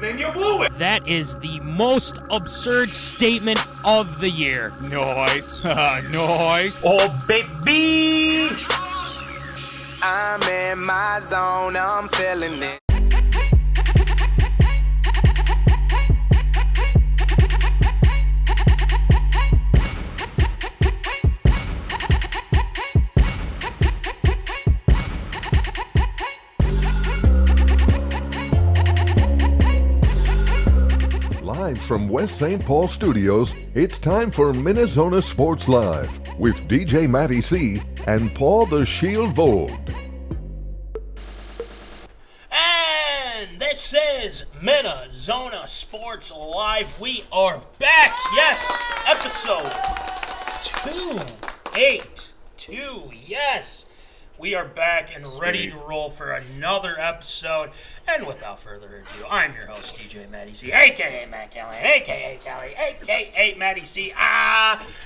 and you blew it. That is the most absurd statement of the year. Nice. Nice. Oh, baby. I'm in my zone, I'm feeling it. Live from West St. Paul Studios, it's time for MinneZona Sports Live with DJ Matty C and Paul the Shield Vold. And this is MinneZona Sports Live. We are back. Yes, episode 282. Yes, we are back and ready to roll for another episode. And without further ado, I'm your host, DJ Matty C, a.k.a. Matt Callahan, a.k.a. Callie, a.k.a. Matty C,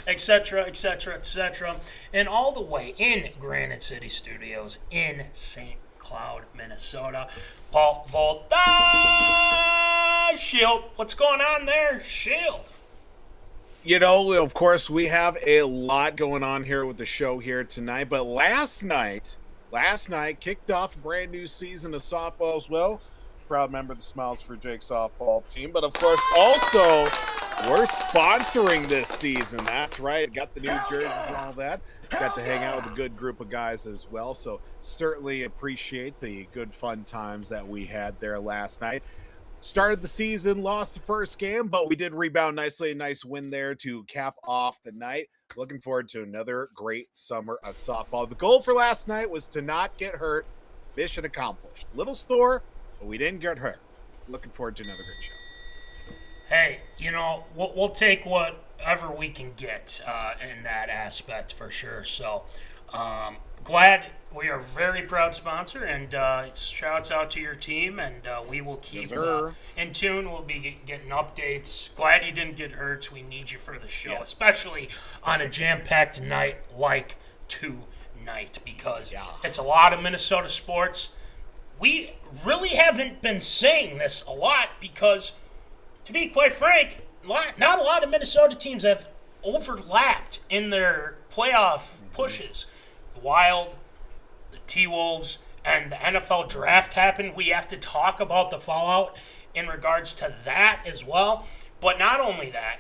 etc., etc., etc. And all the way in Granite City Studios in St. Cloud, Minnesota, Paul Volta Shield. What's going on there, Shield? You know, of course, we have a lot going on here with the show here tonight, but last night kicked off a brand new season of softball as well. Proud member of the Smiles for Jake softball team, but of course, also, we're sponsoring this season. That's right. Got the new jerseys and all that. Got to hang out with a good group of guys as well, so certainly appreciate the good fun times that we had there last night. Started the season, lost the first game, but we did rebound nicely. A nice win there to cap off the night. Looking forward to another great summer of softball. The goal for last night was to not get hurt. Mission accomplished. Little sore, but we didn't get hurt. Looking forward to another great show. Hey, you know, we'll take whatever we can get in that aspect for sure. So, glad we are a very proud sponsor, and shouts out to your team, and we will keep in tune. We'll be getting updates. Glad you didn't get hurt. We need you for the show, especially on a jam-packed night like tonight, because it's a lot of Minnesota sports. We really haven't been saying this a lot because, to be quite frank, not a lot of Minnesota teams have overlapped in their playoff pushes. The Wild, the T-Wolves, and the NFL draft happened. We have to talk about the fallout in regards to that as well. But not only that,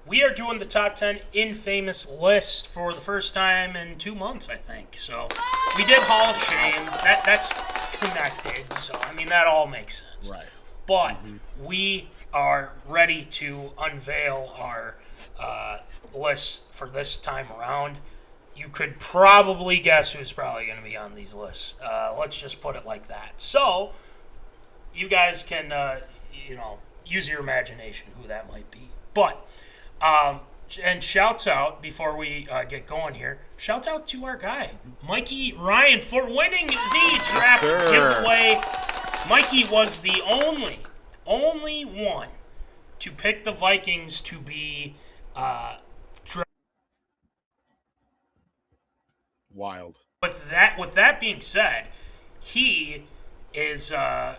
we are doing the top 10 infamous list for the first time in 2 months, I think. So we did Hall of Shame. That's connected. So, I mean, that all makes sense. Right. But we are ready to unveil our list for this time around. You could probably guess who's probably going to be on these lists. Let's just put it like that. So you guys can, use your imagination who that might be. But, and shouts out, before we get going here, shouts out to our guy, Mikey Ryan, for winning the draft giveaway. Mikey was the only one to pick the Vikings to be Wild. With that being said, he is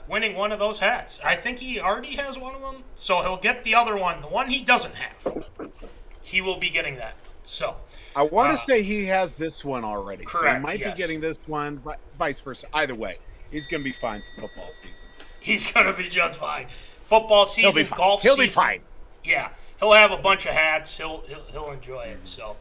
winning one of those hats. I think he already has one of them, so he'll get the other one. The one he doesn't have, he will be getting that. So I want to say he has this one already. Correct, so he might be getting this one, but vice versa. Either way, he's going to be fine for football season. He's going to be just fine. Football season, golf season. He'll be fine. Yeah, he'll have a bunch of hats. He'll enjoy it. So,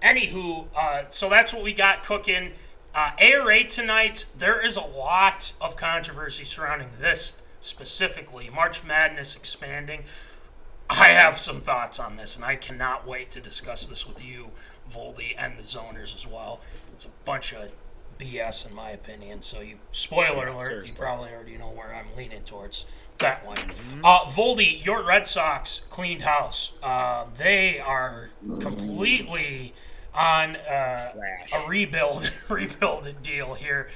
anywho, so that's what we got cooking. ARA tonight, there is a lot of controversy surrounding this specifically. March Madness expanding. I have some thoughts on this, and I cannot wait to discuss this with you, Voldy, and the Zoners as well. It's a bunch of BS in my opinion, so spoiler alert, Seriously. You probably already know where I'm leaning towards that one. Voldy, your Red Sox cleaned house. They are completely on a rebuild deal here.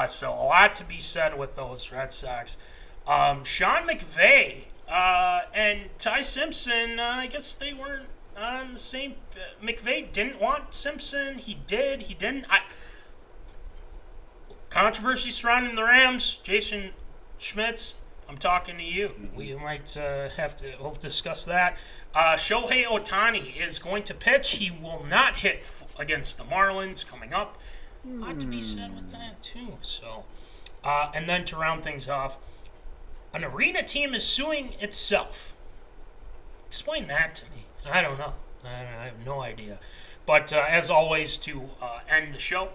So a lot to be said with those Red Sox. Sean McVay and Ty Simpson, I guess they weren't on the same. McVay didn't want Simpson. He did. He didn't. Controversy surrounding the Rams. Jason Schmitz I'm talking to you. We might we'll discuss that. Shohei Ohtani is going to pitch. He will not hit against the Marlins coming up. A lot to be said with that, too. So, and then to round things off, an arena team is suing itself. Explain that to me. I don't know. I have no idea. But as always, to end the show,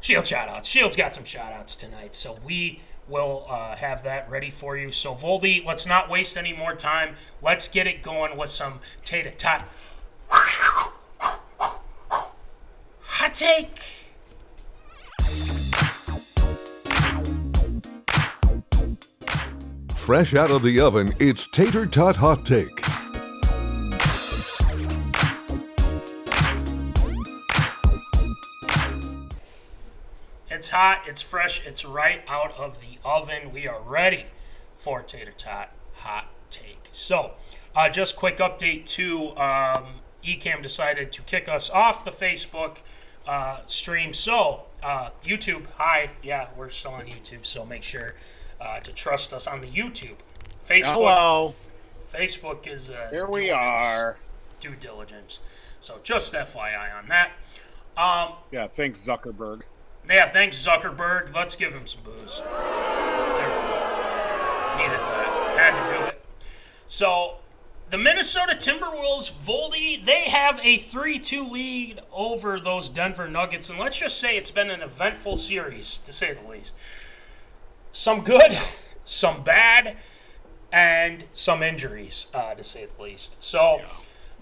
Shield shout-outs. Shield's got some shout-outs tonight, so we will have that ready for you. So, Voldy, let's not waste any more time. Let's get it going with some tater-tot hot take. Fresh out of the oven, it's Tater Tot Hot Take. It's hot, it's fresh, it's right out of the oven. We are ready for Tater Tot Hot Take. So, just quick update too. Ecamm decided to kick us off the Facebook stream. So, YouTube, hi. Yeah, we're still on YouTube, so make sure to trust us on the YouTube. Facebook. Hello. Facebook is Here we are. Due diligence. So, just FYI on that. Yeah, thanks, Zuckerberg. Yeah, thanks, Zuckerberg. Let's give him some booze. There we go. Needed that. Had to do it. So, the Minnesota Timberwolves, Voldy, they have a 3-2 lead over those Denver Nuggets. And let's just say it's been an eventful series, to say the least. Some good, some bad, and some injuries, to say the least. So,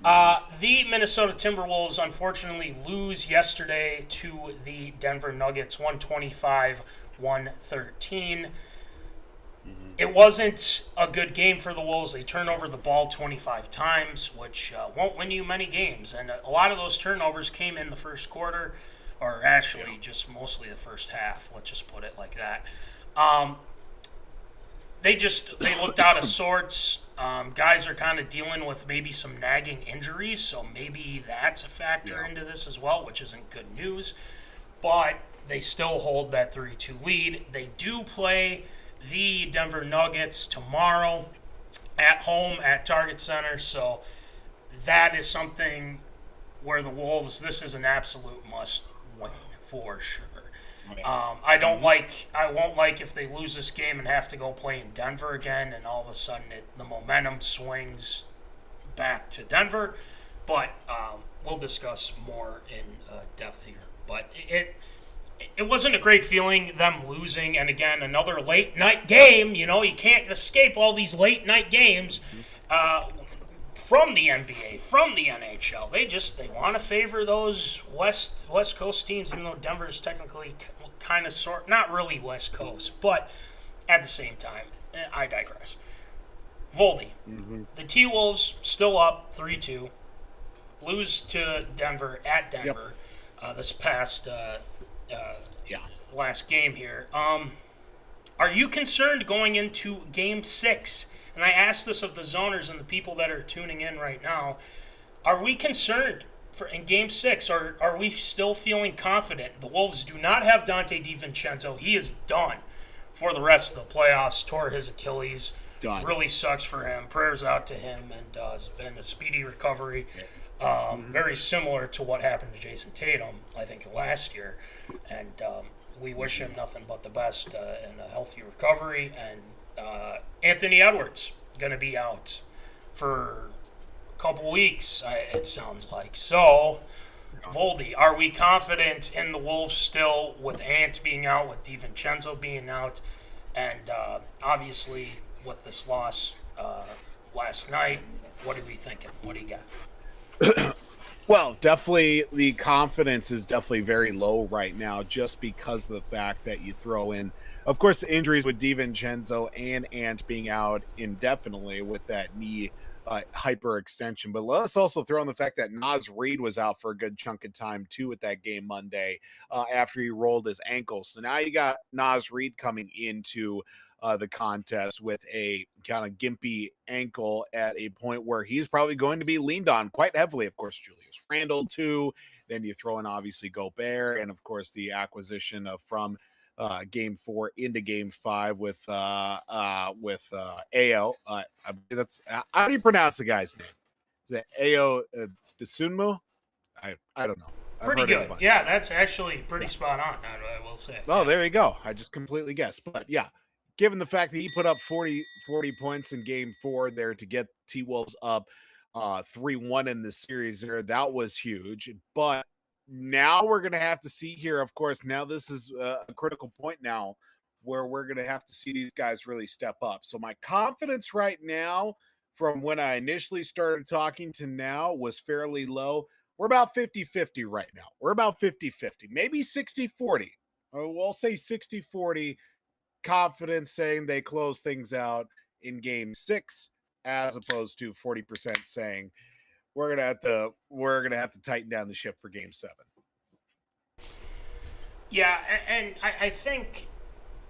the Minnesota Timberwolves unfortunately lose yesterday to the Denver Nuggets, 125-113. It wasn't a good game for the Wolves. They turned over the ball 25 times, which won't win you many games. And a lot of those turnovers came in the first quarter, or actually just mostly the first half. Let's just put it like that. They looked out of sorts. Guys are kind of dealing with maybe some nagging injuries, so maybe that's a factor into this as well, which isn't good news. But they still hold that 3-2 lead. They do play the Denver Nuggets tomorrow at home at Target Center, so that is something where the Wolves, this is an absolute must win for sure. I won't like if they lose this game and have to go play in Denver again, and all of a sudden the momentum swings back to Denver. But we'll discuss more in depth here. But it wasn't a great feeling, them losing, and again, another late night game. You know, you can't escape all these late night games from the NBA, from the NHL. They want to favor those West Coast teams, even though Denver's technically kind of not really West Coast, but at the same time, I digress. Voldy, the T-Wolves still up 3-2, lose to Denver at Denver this past last game here. Are you concerned going into Game 6? And I ask this of the zoners and the people that are tuning in right now. Are we concerned in Game 6? Or are we still feeling confident? The Wolves do not have Dante DiVincenzo. He is done for the rest of the playoffs. Tore his Achilles. Done. Really sucks for him. Prayers out to him, and it's been a speedy recovery. Very similar to what happened to Jason Tatum, I think, last year. And we wish him nothing but the best and a healthy recovery. And Anthony Edwards going to be out for a couple weeks, it sounds like. So, Voldy, are we confident in the Wolves still with Ant being out, with DiVincenzo being out, and obviously with this loss last night? What are we thinking? What do you got? Well, definitely the confidence is definitely very low right now, just because of the fact that you throw in, of course, the injuries with DiVincenzo and Ant being out indefinitely with that knee hyperextension. But let's also throw in the fact that Naz Reid was out for a good chunk of time too with that game Monday after he rolled his ankle. So now you got Naz Reid coming into the contest with a kind of gimpy ankle at a point where he's probably going to be leaned on quite heavily. Of course, Julius Randle too. Then you throw in obviously Gobert, and of course the acquisition from Game 4 into Game 5 with Ao. That's how do you pronounce the guy's name? Is it Ao Desunmu? I don't know. I've Pretty heard it a good. bunch. Yeah, that's actually pretty spot on, I will say. Oh, there you go. I just completely guessed. But yeah, given the fact that he put up 40 points in Game 4 there to get T-Wolves up 3-1 in the series there, that was huge. But now we're going to have to see here, of course, now this is a critical point now where we're going to have to see these guys really step up. So my confidence right now from when I initially started talking to now was fairly low. We're about 50-50 right now. We're about 50-50, maybe 60-40. We'll say 60-40 confidence saying they close things out in Game 6 as opposed to 40% saying we're gonna have to tighten down the ship for Game 7. Yeah, and I think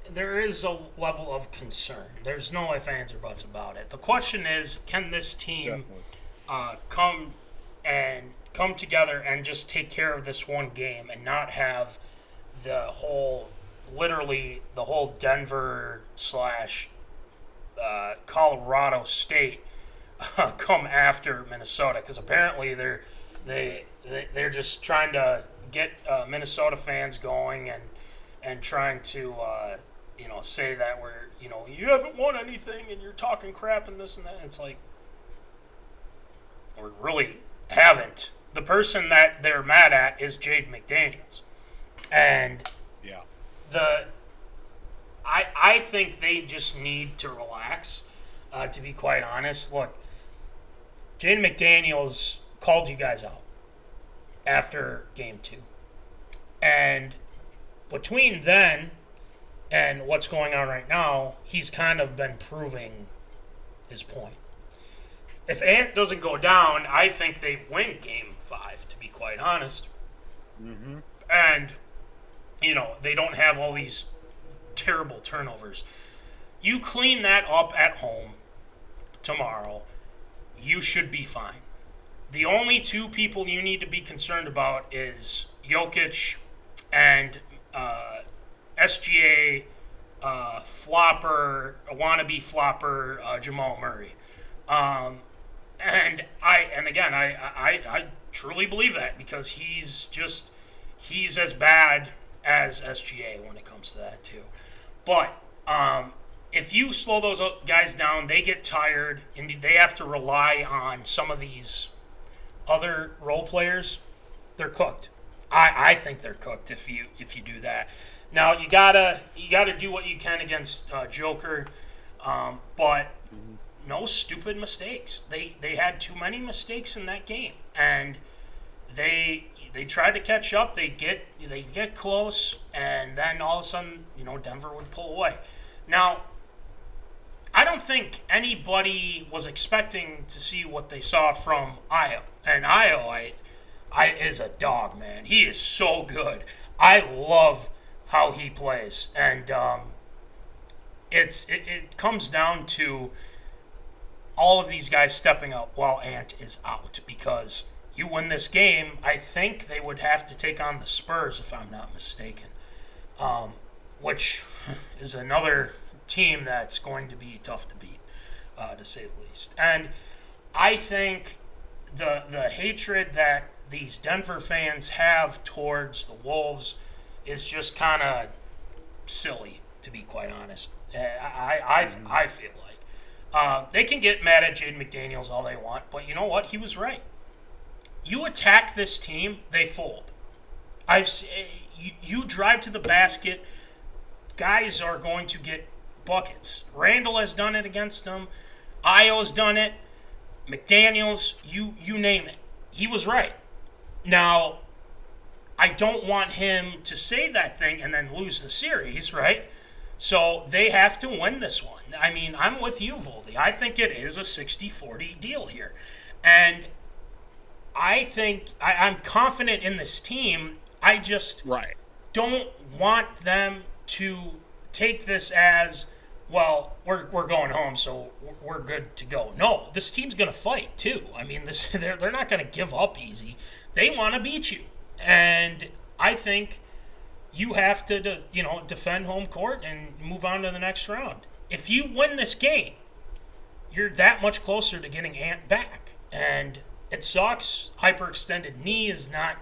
there is a level of concern. There's no ifs, ands, or buts about it. The question is, can this team come together and just take care of this one game and not have literally the whole Denver / Colorado State come after Minnesota, because apparently they're just trying to get Minnesota fans going and trying to say that you haven't won anything and you're talking crap and this and that. It's like, we really haven't. The person that they're mad at is Jade McDaniels, and yeah, I think they just need to relax. To be quite honest, look, Jade McDaniels called you guys out after Game 2, and between then and what's going on right now, he's kind of been proving his point. If Ant doesn't go down, I think they win Game 5, to be quite honest. Mm-hmm. And, they don't have all these terrible turnovers. You clean that up at home tomorrow, you should be fine. The only two people you need to be concerned about is Jokic and SGA wannabe flopper Jamal Murray. And I truly believe that, because he's as bad as SGA when it comes to that too. But if you slow those guys down, they get tired and they have to rely on some of these other role players. They're cooked. I think they're cooked if you do that. Now you gotta do what you can against Joker, but no stupid mistakes. They had too many mistakes in that game, and they tried to catch up. They get close, and then all of a sudden, Denver would pull away. Now, I don't think anybody was expecting to see what they saw from Io, and Io is a dog, man. He is so good. I love how he plays, and it comes down to all of these guys stepping up while Ant is out, because you win this game, I think they would have to take on the Spurs, if I'm not mistaken, which is another team that's going to be tough to beat, to say the least. And I think the hatred that these Denver fans have towards the Wolves is just kind of silly, to be quite honest. I feel like they can get mad at Jade McDaniels all they want, but you know what? He was right. You attack this team, they fold. You drive to the basket, guys are going to get buckets. Randall has done it against them. Io's done it. McDaniels, you name it. He was right. Now, I don't want him to say that thing and then lose the series, right? So they have to win this one. I mean, I'm with you, Voldy. I think it is a 60-40 deal here. And I think I'm confident in this team. I just don't want them to take this as, well, we're going home, so we're good to go. No, this team's going to fight too. I mean, they're not going to give up easy. They want to beat you. And I think you have to, defend home court and move on to the next round. If you win this game, you're that much closer to getting Ant back. And it sucks. Hyperextended knee is not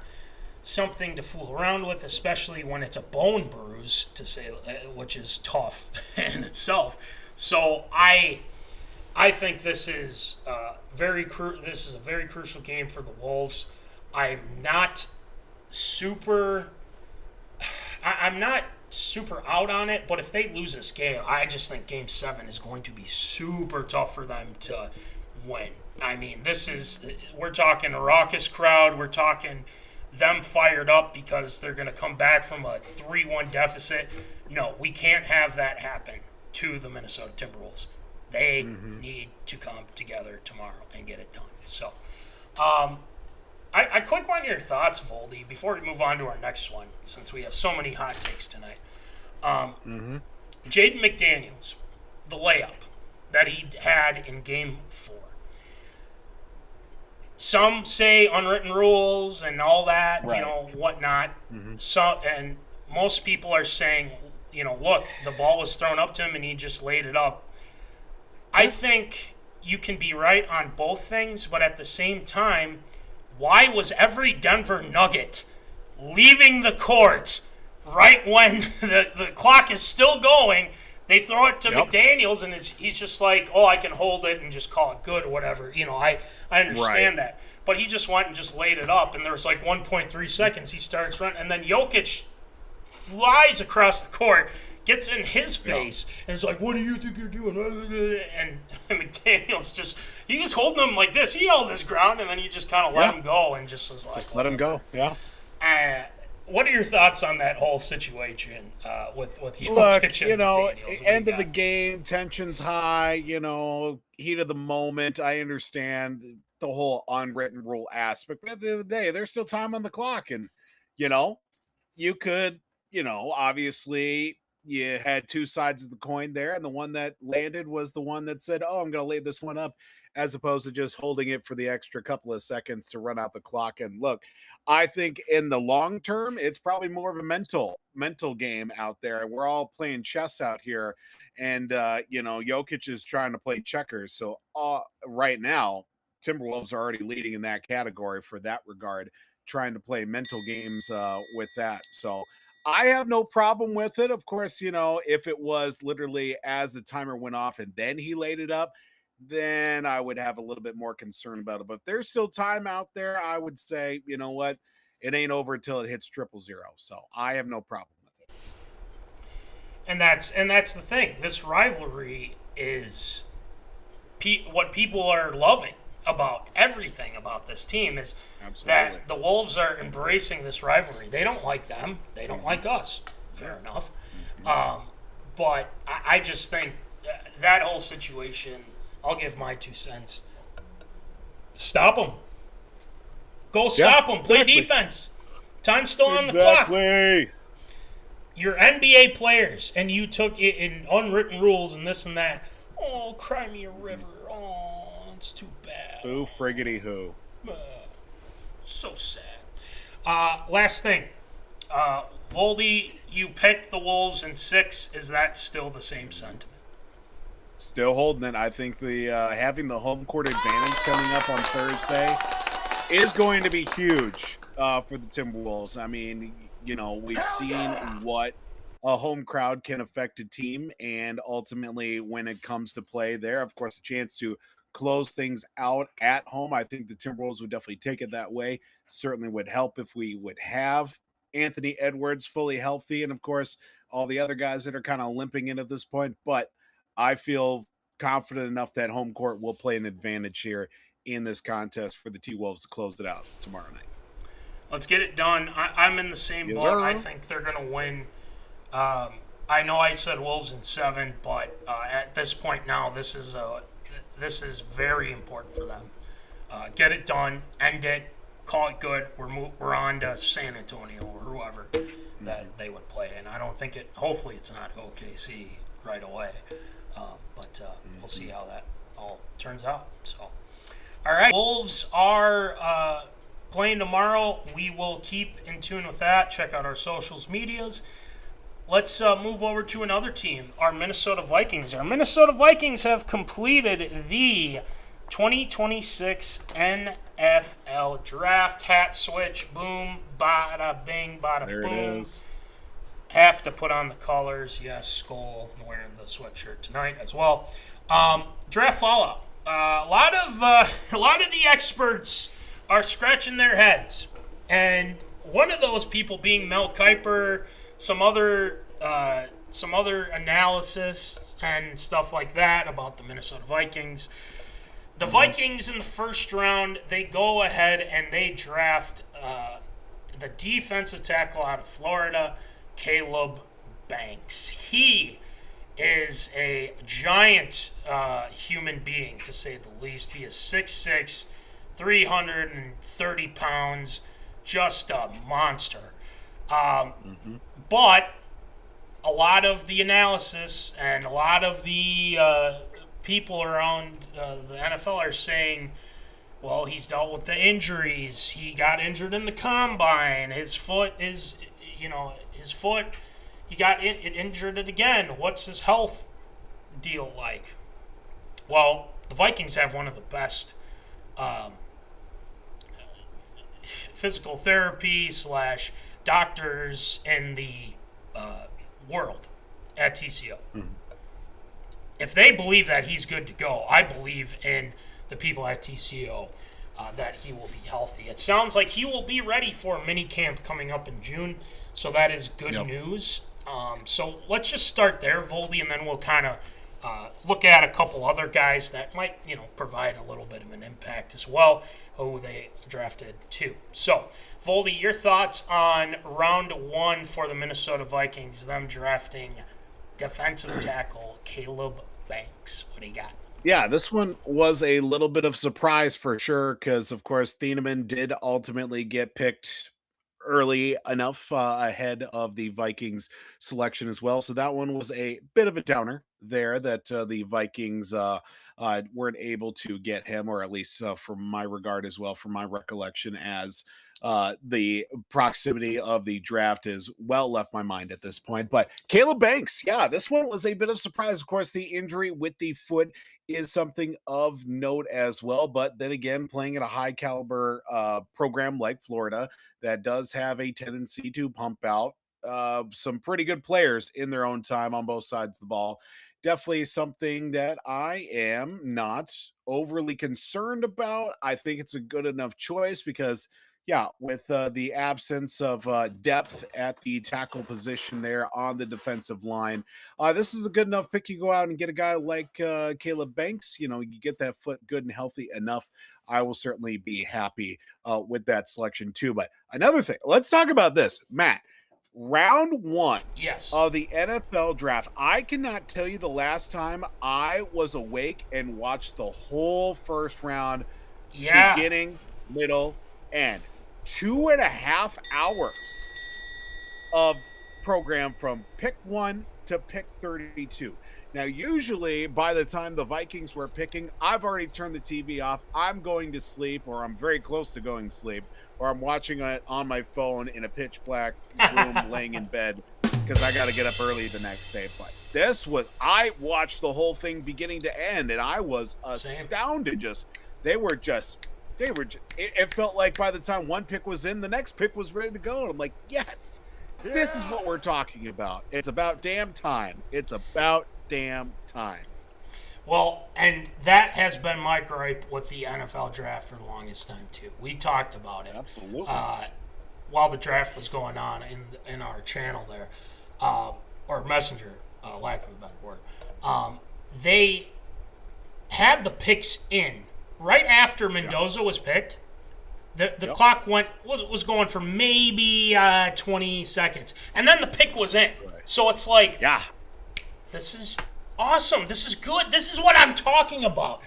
something to fool around with, especially when it's a bone bruise, which is tough in itself. So I think this is a very crucial game for the Wolves. I'm not super out on it, but if they lose this game, I just think Game 7 is going to be super tough for them to win. I mean, we're talking a raucous crowd. We're talking them fired up because they're going to come back from a 3-1 deficit. No, we can't have that happen to the Minnesota Timberwolves. They need to come together tomorrow and get it done. So, I quick want your thoughts, Voldy, before we move on to our next one, since we have so many hot takes tonight. Jaden McDaniels, the layup that he had in Game 4. Some say unwritten rules and all that, right. Whatnot. So, and most people are saying, look, the ball was thrown up to him and he just laid it up. I think you can be right on both things, but at the same time, why was every Denver Nugget leaving the court right when the clock is still going? They throw it to McDaniels, and he's just like, oh, I can hold it and just call it good or whatever. I understand that. But he just went and just laid it up, and there was like 1.3 seconds. He starts running, and then Jokic flies across the court, gets in his face, and is like, what do you think you're doing? And McDaniels he was holding him like this. He held his ground, and then he just kind of let him go and just was like. Just let him go, yeah. What are your thoughts on that whole situation with Jokic and McDaniels? End of the game, tension's high, heat of the moment. I understand the whole unwritten rule aspect, but at the end of the day, there's still time on the clock. And, you could, obviously you had two sides of the coin there, and the one that landed was the one that said, oh, I'm going to lay this one up, as opposed to just holding it for the extra couple of seconds to run out the clock. And look, I think in the long term, it's probably more of a mental game out there. We're all playing chess out here, and Jokic is trying to play checkers. So right now, Timberwolves are already leading in that category for that regard, trying to play mental games with that. So I have no problem with it. Of course, if it was literally as the timer went off and then he laid it up, then I would have a little bit more concern about it. But if there's still time out there, I would say, you know what, it ain't over until it hits 000. So I have no problem with it. And that's the thing. This rivalry is what people are loving about everything about this team is that the Wolves are embracing this rivalry. They don't like them. They don't like us. Fair enough. But I just think that whole situation, I'll give my 2 cents. Stop them. Go stop them. Play defense. Time's still on the clock. You're NBA players, and you took it in unwritten rules and this and that. Oh, cry me a river. Oh, it's too bad. Boo friggity who. So sad. Last thing. Voldy, you picked the Wolves in 6. Is that still the same sentiment? Still holding it. I think the having the home court advantage coming up on Thursday is going to be huge for the Timberwolves. I mean, we've seen what a home crowd can affect a team, and ultimately when it comes to play there, of course, a chance to close things out at home. I think the Timberwolves would definitely take it that way. Certainly would help if we would have Anthony Edwards fully healthy, and of course, all the other guys that are kind of limping in at this point. But I feel confident enough that home court will play an advantage here in this contest for the T-Wolves to close it out tomorrow night. Let's get it done. I'm in the same boat. I think they're going to win. I know I said Wolves in 7, but at this point now, this is very important for them. Get it done, end it, call it good. We're on to San Antonio or whoever that they would play. And I don't think hopefully it's not OKC right away. But we'll see how that all turns out. So, all right. Wolves are playing tomorrow. We will keep in tune with that. Check out our socials medias. Let's move over to another team, our Minnesota Vikings. Our Minnesota Vikings have completed the 2026 NFL Draft. Hat switch, boom, bada bing, bada There boom. it is. Have to put on the colors. Yes, Skull. I'm wearing the sweatshirt tonight as well. Draft fallout. A lot of the experts are scratching their heads, and one of those people being Mel Kiper, some other analysis and stuff like that about the Minnesota Vikings. The Vikings in the first round, they go ahead and they draft the defensive tackle out of Florida, Caleb Banks. He is a giant human being, to say the least. He is 6'6", 330 pounds, just a monster. But a lot of the analysis and a lot of the people around the NFL are saying, well, he's dealt with the injuries. He got injured in the combine. His foot is, he got injured it again. What's his health deal like? Well, the Vikings have one of the best physical therapy / doctors in the world at TCO. If they believe that he's good to go, I believe in the people at TCO that he will be healthy. It sounds like he will be ready for mini camp coming up in June, so that is good news. So let's just start there, Voldy, and then we'll kind of look at a couple other guys that might, provide a little bit of an impact as well, who they drafted too. So, Voldy, your thoughts on round one for the Minnesota Vikings, them drafting defensive tackle Caleb Banks. What do you got? Yeah, this one was a little bit of surprise for sure because, of course, Thieneman did ultimately get picked early enough ahead of the Vikings selection as well. So that one was a bit of a downer there that the Vikings weren't able to get him, or at least from my regard as well, from my recollection, as the proximity of the draft is well left my mind at this point. But Caleb Banks, yeah, this one was a bit of surprise. Of course, the injury with the foot is something of note as well. But then again, playing at a high caliber program like Florida that does have a tendency to pump out some pretty good players in their own time on both sides of the ball. Definitely something that I am not overly concerned about. I think it's a good enough choice because, yeah, with the absence of depth at the tackle position there on the defensive line, this is a good enough pick. You go out and get a guy like Caleb Banks. You get that foot good and healthy enough. I will certainly be happy with that selection too. But another thing, let's talk about this, Matt. Round one of the NFL draft. I cannot tell you the last time I was awake and watched the whole first round, beginning, middle, end. 2.5 hours of program from pick 1 to pick 32. Now, usually by the time the Vikings were picking, I've already turned the TV off. I'm going to sleep, or I'm very close to going to sleep, or I'm watching it on my phone in a pitch black room laying in bed because I got to get up early the next day. But I watched the whole thing beginning to end, and I was astounded. It felt like by the time one pick was in, the next pick was ready to go. And I'm like, yes, this is what we're talking about. It's about damn time. It's about damn time. Well, and that has been my gripe with the NFL draft for the longest time too. We talked about it. Absolutely. While the draft was going on in our channel there, or Messenger, lack of a better word. They had the picks in right after Mendoza was picked. The clock was going for maybe 20 seconds, and then the pick was in. Right. So it's like, this is awesome. This is good. This is what I'm talking about.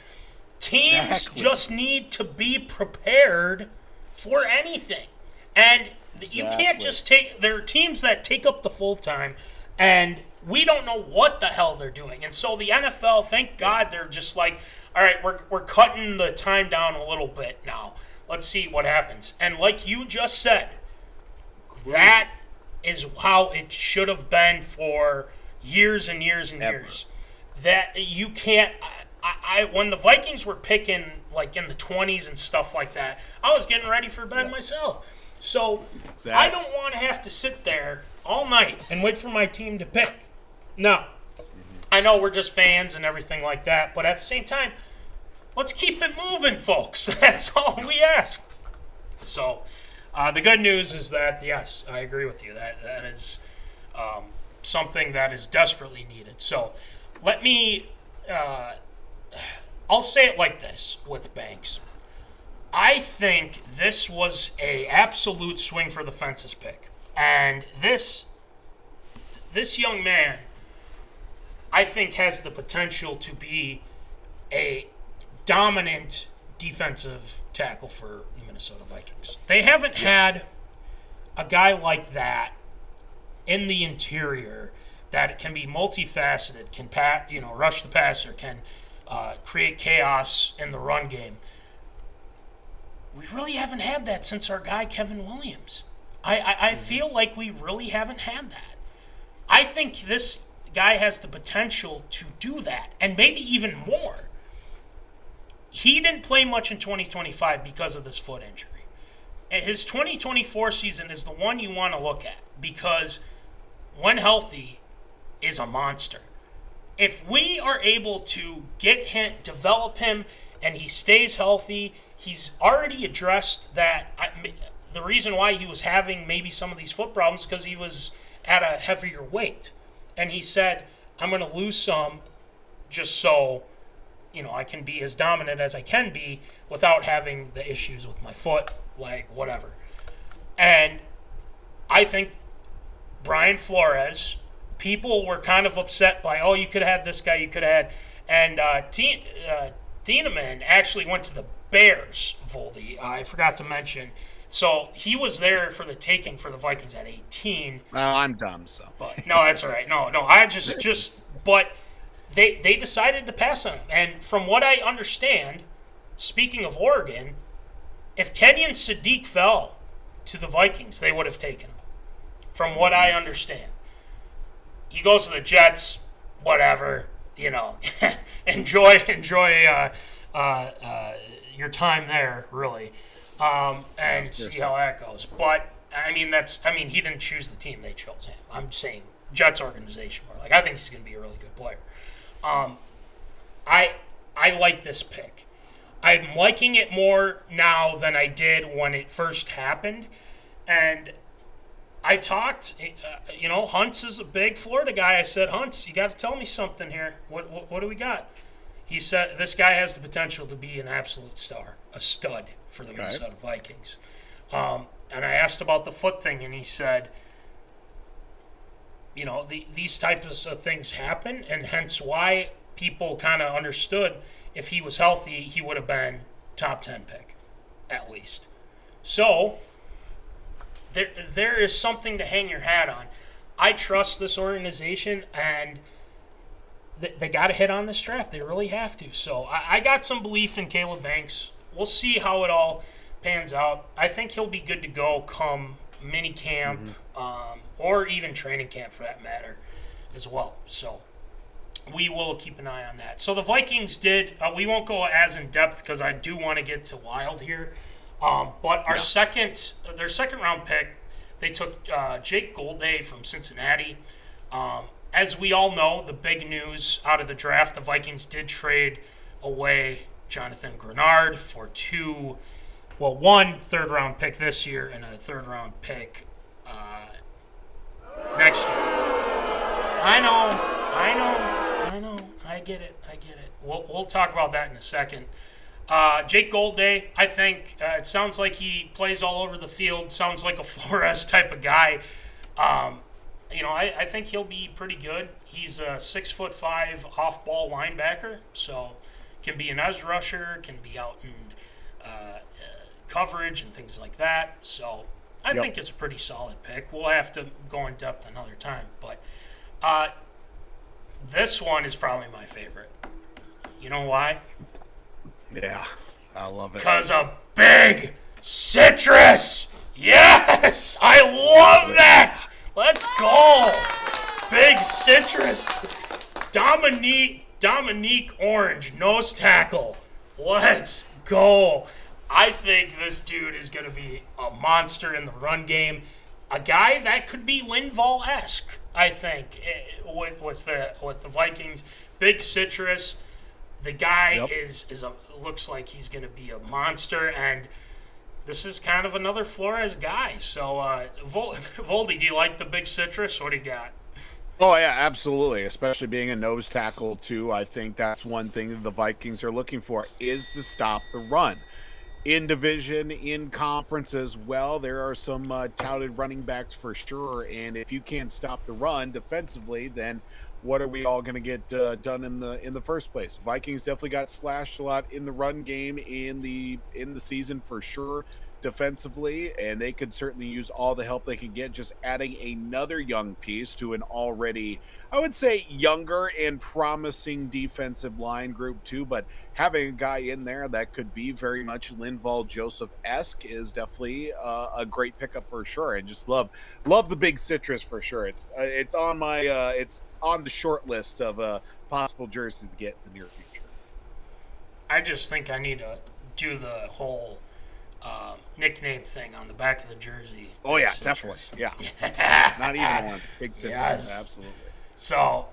Teams just need to be prepared for anything. And you can't just take – there are teams that take up the full time, and we don't know what the hell they're doing. And so the NFL, thank God, they're just like, all right, we're cutting the time down a little bit now. Let's see what happens. And like you just said, that is how it should have been for years and years and years. That you can't. I when the Vikings were picking like in the 20s and stuff like that, I was getting ready for bed myself. So I don't want to have to sit there all night and wait for my team to pick. No. I know we're just fans and everything like that, but at the same time, let's keep it moving, folks. That's all we ask. So the good news is that, yes, I agree with you. That is something that is desperately needed. So let me, I'll say it like this with Banks. I think this was a absolute swing for the fences pick. And this young man, I think, has the potential to be a dominant defensive tackle for the Minnesota Vikings. They haven't had a guy like that in the interior that can be multifaceted, can rush the passer, can create chaos in the run game. We really haven't had that since our guy Kevin Williams. I feel like we really haven't had that. I think this guy has the potential to do that, and maybe even more. He didn't play much in 2025 because of this foot injury. His 2024 season is the one you want to look at because when healthy is a monster. If we are able to get him, develop him, and he stays healthy, he's already addressed that. The reason why he was having maybe some of these foot problems because he was at a heavier weight. And he said, I'm going to lose some just so, I can be as dominant as I can be without having the issues with my foot, leg, whatever. And I think Brian Flores, people were kind of upset by, you could have had this guy, you could have had. And Thieneman actually went to the Bears, Voldy. I forgot to mention. So he was there for the taking for the Vikings at 18. Well, I'm dumb, so. But no, that's all right. No, I but they decided to pass on him. And from what I understand, speaking of Oregon, if Kenyon Sadiq fell to the Vikings, they would have taken him. From what I understand. He goes to the Jets, whatever, enjoy your time there, really. And see how that goes. But he didn't choose the team; they chose him. I'm saying Jets organization were like, I think he's going to be a really good player. I like this pick. I'm liking it more now than I did when it first happened, and I talked. Huntz is a big Florida guy. I said, Huntz, you got to tell me something here. What do we got? He said this guy has the potential to be an absolute star, a stud for the Minnesota Vikings. And I asked about the foot thing, and he said, these types of things happen, and hence why people kind of understood if he was healthy, he would have been top 10 pick, at least. So there is something to hang your hat on. I trust this organization, and they got to hit on this draft. They really have to. So I got some belief in Caleb Banks. We'll see how it all pans out. I think he'll be good to go come mini camp or even training camp for that matter as well. So we will keep an eye on that. So the Vikings did we won't go as in depth because I do want to get to Wild here. But their second round pick, they took Jake Goldday from Cincinnati. As we all know, the big news out of the draft, the Vikings did trade away Jonathan Grenard for one third-round pick this year and a third-round pick next year. I know. I get it. We'll talk about that in a second. Jake Goldday, I think it sounds like he plays all over the field. Sounds like a Flores type of guy. I think he'll be pretty good. He's a 6'5" off-ball linebacker, so can be an edge rusher, can be out in coverage and things like that. So I think it's a pretty solid pick. We'll have to go in depth another time, but this one is probably my favorite. You know why? Yeah, I love it. Because of Big Citrus. Yes, I love that. Let's go. Big Citrus. Dominique Orange, nose tackle. Let's go. I think this dude is going to be a monster in the run game. A guy that could be Linval-esque, I think, with the Vikings. Big Citrus. The guy looks like he's going to be a monster, and this is kind of another Flores guy. So, Voldy, do you like the Big Citrus? What do you got? Oh, yeah, absolutely, especially being a nose tackle, too. I think that's one thing that the Vikings are looking for is to stop the run. In division, in conference as well, there are some touted running backs for sure, and if you can't stop the run defensively, then what are we all going to get done in the first place? Vikings definitely got slashed a lot in the run game in the season for sure defensively, and they could certainly use all the help they can get. Just adding another young piece to an already, I would say, younger and promising defensive line group too, but having a guy in there that could be very much Linval Joseph-esque is definitely a great pickup for sure. And just love the Big Citrus for sure. It's on my it's on the short list of possible jerseys to get in the near future. I just think I need to do the whole nickname thing on the back of the jersey. Oh yeah, Citrus. definitely. Yeah. Not even one. Big Citrus. Yes. Absolutely. So,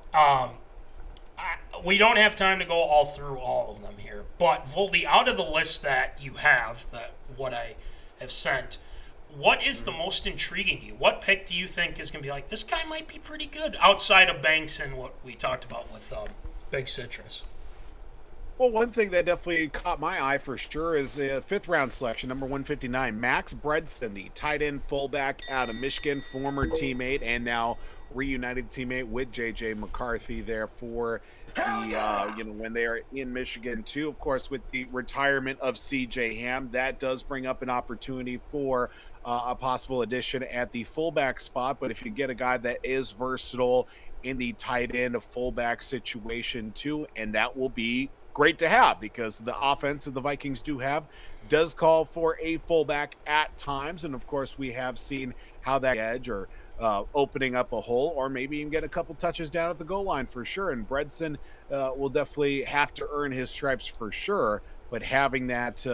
we don't have time to go all through all of them here, but Voldy, out of the list that you have, what I have sent, what is the most intriguing to you? What pick do you think is going to be like, this guy might be pretty good, outside of Banks and what we talked about with Big Citrus? Well, one thing that definitely caught my eye for sure is a fifth-round selection, number 159, Max Bredson, the tight end fullback out of Michigan, former teammate and now reunited teammate with J.J. McCarthy there for the, when they are in Michigan too. Of course, with the retirement of C.J. Ham, that does bring up an opportunity for a possible addition at the fullback spot. But if you get a guy that is versatile in the tight end of fullback situation too, and that will be great to have because the offense that the Vikings do have does call for a fullback at times. And of course, we have seen how that edge or opening up a hole or maybe even get a couple touches down at the goal line for sure. And Bredson will definitely have to earn his stripes for sure. But having that,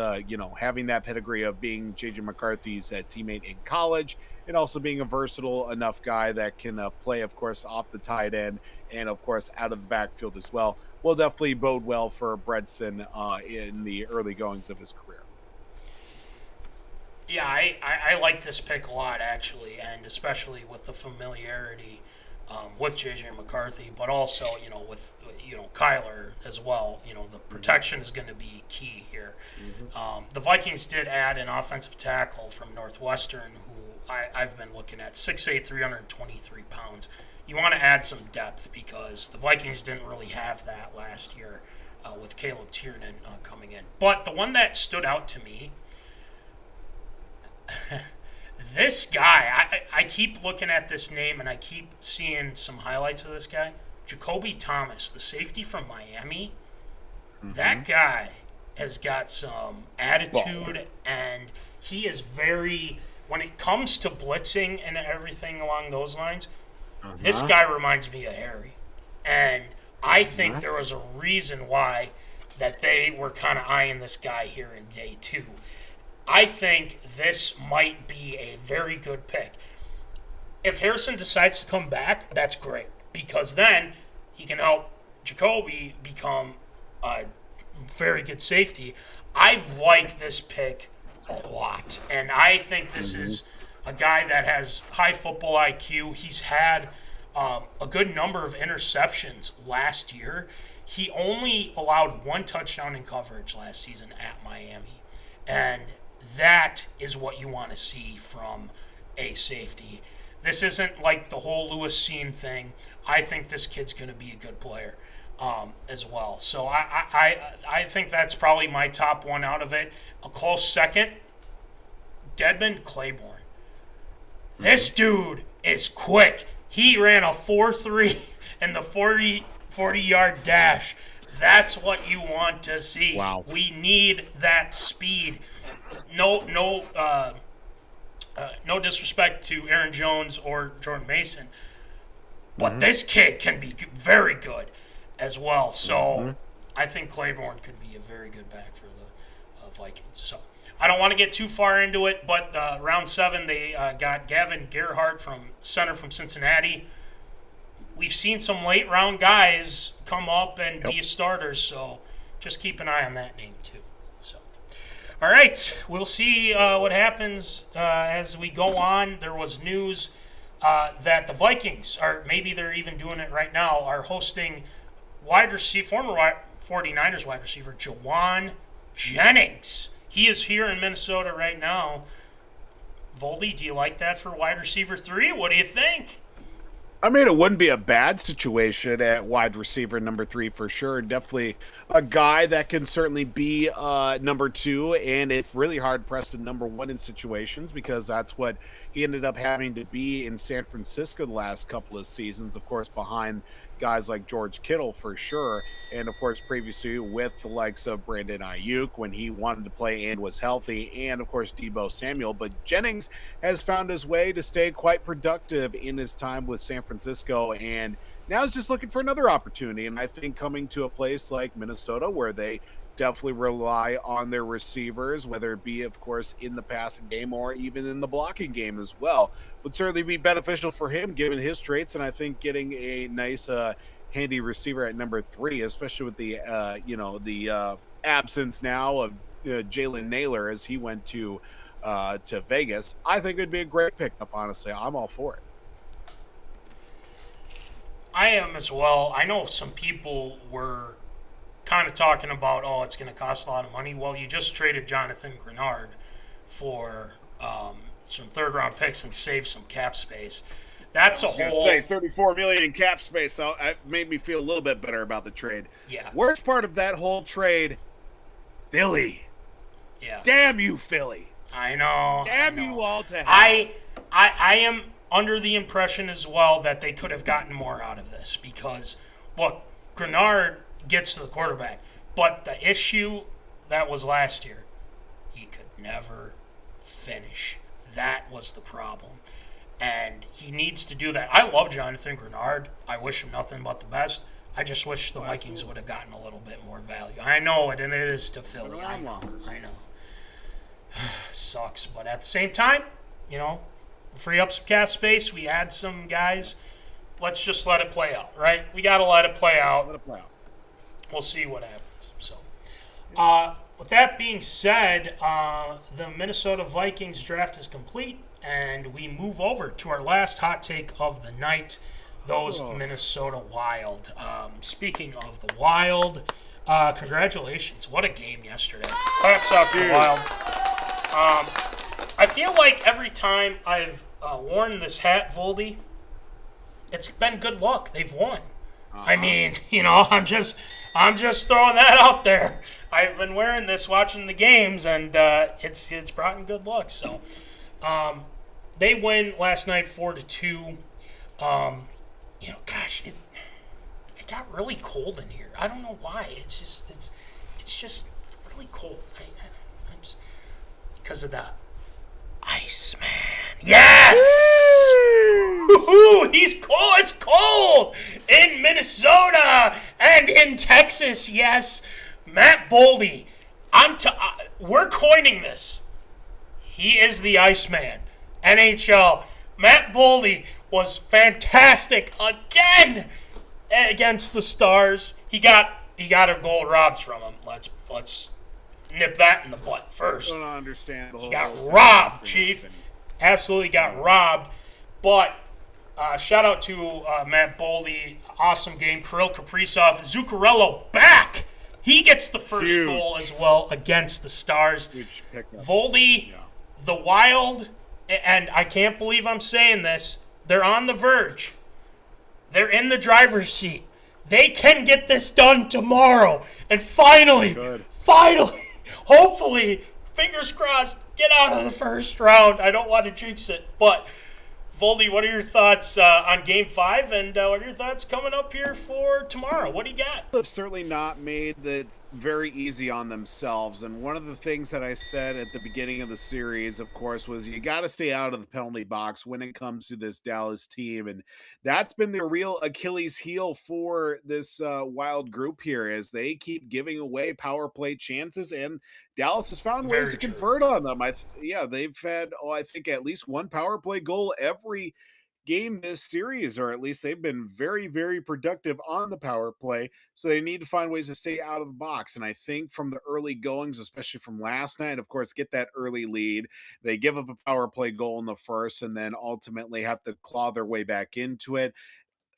having that pedigree of being J.J. McCarthy's teammate in college and also being a versatile enough guy that can play, of course, off the tight end and, of course, out of the backfield as well, will definitely bode well for Bredson in the early goings of his career. Yeah, I like this pick a lot, actually, and especially with the familiarity with J.J. McCarthy, but also, with, Kyler as well. The protection is going to be key here. Mm-hmm. The Vikings did add an offensive tackle from Northwestern who I've been looking at, 6'8", 323 pounds. You want to add some depth because the Vikings didn't really have that last year with Caleb Tiernan coming in. But the one that stood out to me, this guy, I keep looking at this name and I keep seeing some highlights of this guy. Jacoby Thomas, the safety from Miami. Mm-hmm. That guy has got some attitude and he is very, when it comes to blitzing and everything along those lines, this guy reminds me of Harry. And I think there was a reason why that they were kind of eyeing this guy here in day 2. I think this might be a very good pick. If Harrison decides to come back, that's great. Because then he can help Jacoby become a very good safety. I like this pick a lot. And I think this is a guy that has high football IQ. He's had a good number of interceptions last year. He only allowed 1 touchdown in coverage last season at Miami. And that is what you want to see from a safety. This isn't like the whole Lewis Cine thing. I think this kid's going to be a good player as well. So I think that's probably my top one out of it. A close second, Dedmon Claiborne. This dude is quick. He ran a 4.3 in the 40-yard dash That's what you want to see. Wow. We need that speed. No disrespect to Aaron Jones or Jordan Mason, but this kid can be very good as well. So I think Claiborne could be a very good back for the Vikings. So I don't want to get too far into it, but round 7 they got Gavin Gerhardt from center from Cincinnati. We've seen some late round guys come up and be a starter, so just keep an eye on that name too. So, all right, we'll see what happens as we go on. There was news that the Vikings are, maybe they're even doing it right now, are hosting former 49ers wide receiver Jawan Jennings. He is here in Minnesota right now. Voldy, do you like that for wide receiver 3? What do you think? I mean, it wouldn't be a bad situation at wide receiver number 3 for sure. Definitely a guy that can certainly be number 2, and if really hard pressed to number 1 in situations, because that's what he ended up having to be in San Francisco the last couple of seasons, of course, behind guys like George Kittle for sure, and of course previously with the likes of Brandon Ayuk when he wanted to play and was healthy, and of course Deebo Samuel. But Jennings has found his way to stay quite productive in his time with San Francisco, and now he's just looking for another opportunity. And I think coming to a place like Minnesota where they definitely rely on their receivers, whether it be, of course, in the passing game or even in the blocking game as well, would certainly be beneficial for him given his traits. And I think getting a nice, handy receiver at number 3, especially with the, absence now of Jalen Naylor as he went to Vegas, I think it would be a great pickup. Honestly, I'm all for it. I am as well. I know some people were kind of talking about, it's going to cost a lot of money. Well, you just traded Jonathan Grenard for some third-round picks and saved some cap space. That's a whole. Say $34 million in cap space. So it made me feel a little bit better about the trade. Yeah. Worst part of that whole trade, Philly. Yeah. Damn you, Philly. I know. Damn you all to hell. I am under the impression as well that they could have gotten more out of this because, look, Grenard gets to the quarterback, but the issue that was last year, he could never finish. That was the problem, and he needs to do that. I love Jonathan Grenard. I wish him nothing but the best. I just wish the Vikings would have gotten a little bit more value. I know it, and it is to Philly. I know. Sucks, but at the same time, free up some cap space. We add some guys. Let's just let it play out, right? We got to let it play out. We'll see what happens. So, with that being said, the Minnesota Vikings draft is complete, and we move over to our last hot take of the night, those Minnesota Wild. Speaking of the Wild, congratulations. What a game yesterday. Claps out to the Wild. I feel like every time I've worn this hat, Voldy, it's been good luck. They've won. I mean, I'm just throwing that out there. I've been wearing this watching the games, and it's brought in good luck. So, they win last night 4-2. Gosh, it got really cold in here. I don't know why. It's just really cold. I'm just because of the Iceman. Yes! Ooh, he's cold. It's cold in Minnesota and in Texas. Yes, Matt Boldy. We're coining this. He is the Iceman. NHL. Matt Boldy was fantastic again against the Stars. He got a goal robbed from him. Let's nip that in the butt first. I don't understand the whole. He got robbed, Chief. Absolutely got robbed. But shout out to Matt Boldy. Awesome game. Kirill Kaprizov. Zuccarello back. He gets the first goal as well against the Stars. Voldy, the Wild, and I can't believe I'm saying this, they're on the verge. They're in the driver's seat. They can get this done tomorrow. And finally, hopefully, fingers crossed, get out of the first round. I don't want to jinx it, but Voldy, what are your thoughts on Game 5, and what are your thoughts coming up here for tomorrow? What do you got? They've certainly not made it very easy on themselves. And one of the things that I said at the beginning of the series, of course, was you got to stay out of the penalty box when it comes to this Dallas team. And that's been the real Achilles heel for this Wild group here, as they keep giving away power play chances. And Dallas has found ways Very to true. convert on them. They've had, I think, at least one power play goal every game this series, or at least they've been very, very productive on the power play. So they need to find ways to stay out of the box. And I think from the early goings, especially from last night, of course, get that early lead. They give up a power play goal in the first and then ultimately have to claw their way back into it.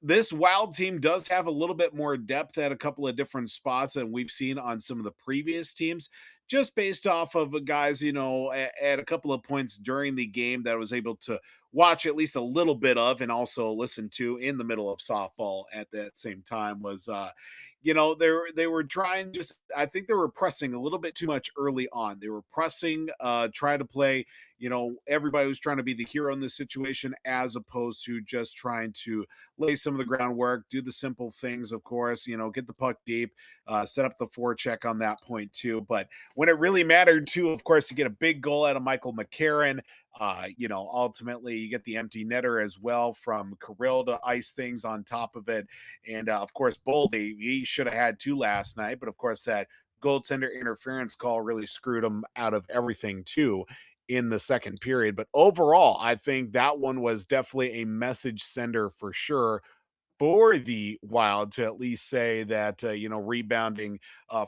This Wild team does have a little bit more depth at a couple of different spots than we've seen on some of the previous teams, just based off of guys, at a couple of points during the game that I was able to watch at least a little bit of and also listen to in the middle of softball at that same time was, they were trying just, I think they were pressing a little bit too much early on. They were pressing, trying to play, everybody was trying to be the hero in this situation as opposed to just trying to lay some of the groundwork, do the simple things, of course, get the puck deep, set up the forecheck on that point too. But when it really mattered too, of course, to get a big goal out of Michael McCarron, ultimately you get the empty netter as well from Kirill to ice things on top of it. And of course, Boldy, he should have had two last night, but of course that goaltender interference call really screwed him out of everything too in the second period. But overall, I think that one was definitely a message sender for sure for the Wild to at least say that, rebounding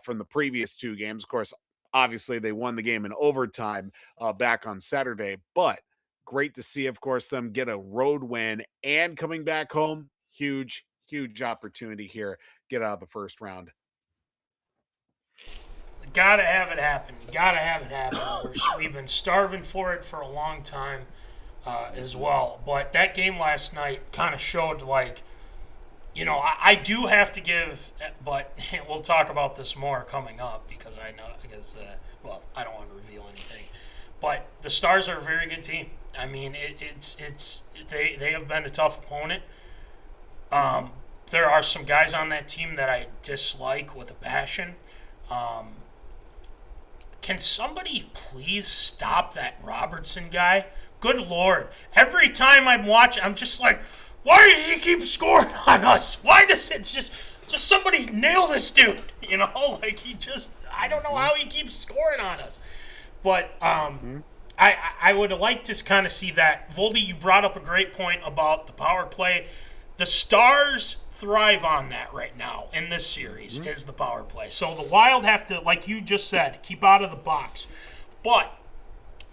from the previous two games. Of course, obviously they won the game in overtime back on Saturday, but great to see, of course, them get a road win and coming back home. Huge, huge opportunity here. Get out of the first round. Gotta have it happen. Gotta have it happen. We've been starving for it for a long time as well. But that game last night kind of showed, I do have to give, but we'll talk about this more coming up because I don't want to reveal anything. But the Stars are a very good team. I mean, they have been a tough opponent. There are some guys on that team that I dislike with a passion. Can somebody please stop that Robertson guy? Good Lord. Every time I'm watching, I'm just like, why does he keep scoring on us? Why does it just somebody nail this dude? I don't know how he keeps scoring on us. But I would like to kind of see that. Voldy, you brought up a great point about the power play. The Stars thrive on that right now in this series is the power play. So the Wild have to, like you just said, keep out of the box. But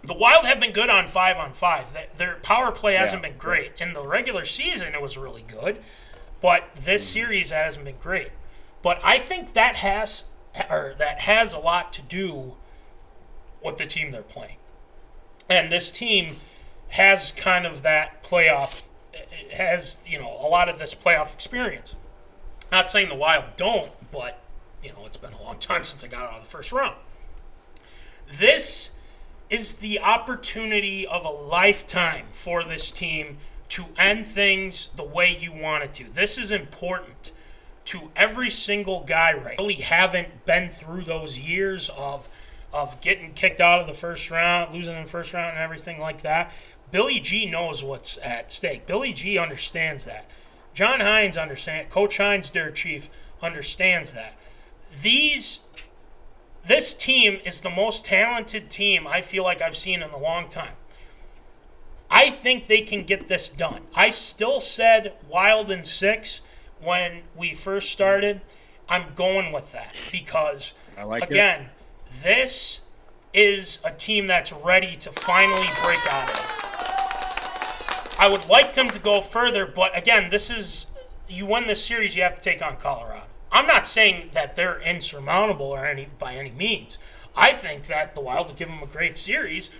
the Wild have been good on 5-on-5. Their power play hasn't been great. In the regular season, it was really good. But this series hasn't been great. But I think that has a lot to do with the team they're playing. And this team has kind of that playoff, it has, a lot of this playoff experience. Not saying the Wild don't, but, it's been a long time since I got out of the first round. This is the opportunity of a lifetime for this team to end things the way you want it to. This is important to every single guy right now. Really haven't been through those years of getting kicked out of the first round, losing in the first round and everything like that. Billy G knows what's at stake. Billy G understands that. John Hines understands. Coach Hines, their chief, understands that. This team is the most talented team I feel like I've seen in a long time. I think they can get this done. I still said Wild in 6 when we first started. I'm going with that because, this is a team that's ready to finally break out of it. I would like them to go further, but again, you win this series, you have to take on Colorado. I'm not saying that they're insurmountable by any means. I think that the Wild will give them a great series.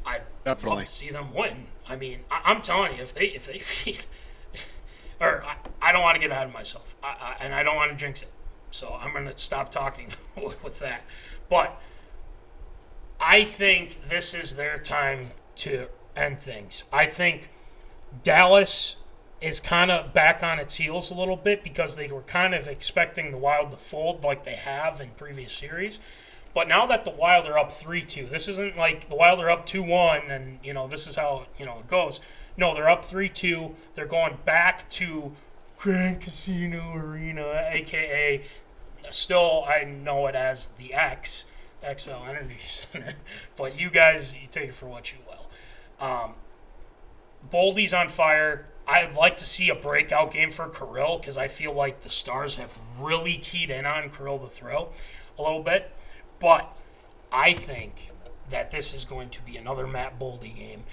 I'd love to see them win. I mean, I'm telling you, if they or I don't want to get ahead of myself, and I don't want to jinx it, so I'm going to stop talking with that. But I think this is their time to end things. I think Dallas is kind of back on its heels a little bit because they were kind of expecting the Wild to fold like they have in previous series. But now that the Wild are up 3-2, this isn't like the Wild are up 2-1 and, this is how, it goes. No, they're up 3-2. They're going back to Grand Casino Arena, a.k.a. still I know it as the XL Energy Center. But you guys, you take it for what you will. Boldy's on fire. I'd like to see a breakout game for Kirill because I feel like the Stars have really keyed in on Kirill to throw a little bit. But I think that this is going to be another Matt Boldy game.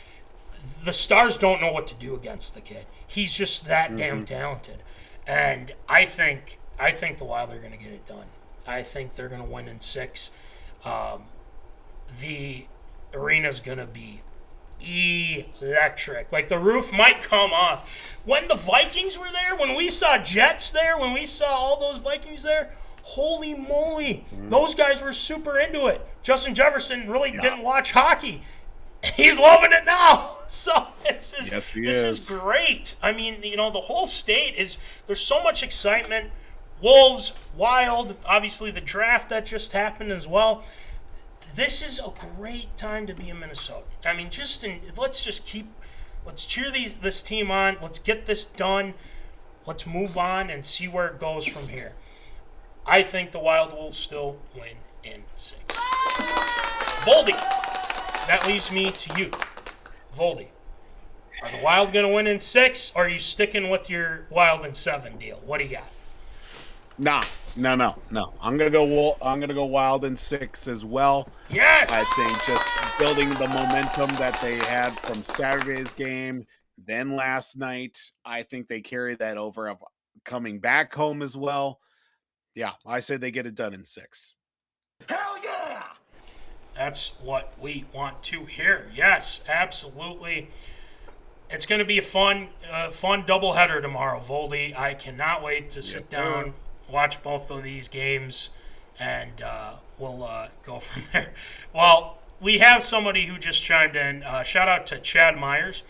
The Stars don't know what to do against the kid. He's just that damn talented. And I think the Wild are going to get it done. I think they're going to win in 6. The arena's going to be electric. Like, the roof might come off. When the Vikings were there, when we saw Jets there, when we saw all those Vikings there, holy moly, those guys were super into it. Justin Jefferson really didn't watch hockey. He's loving it now. So this is great. I mean, the whole state there's so much excitement. Wolves, Wild, obviously the draft that just happened as well. This is a great time to be in Minnesota. I mean, let's cheer this team on. Let's get this done. Let's move on and see where it goes from here. I think the Wild will still win in 6. Voldy, that leaves me to you. Voldy, are the Wild going to win in 6, or are you sticking with your Wild in 7 deal? What do you got? No. I'm gonna go Wild in 6 as well. Yes. I think just building the momentum that they had from Saturday's game, then last night. I think they carry that over of coming back home as well. Yeah, I say they get it done in 6. Hell yeah! That's what we want to hear. Yes, absolutely. It's going to be a fun doubleheader tomorrow, Voldy. I cannot wait to sit down, watch both of these games, and we'll go from there. Well, we have somebody who just chimed in. Shout out to Chad Myers.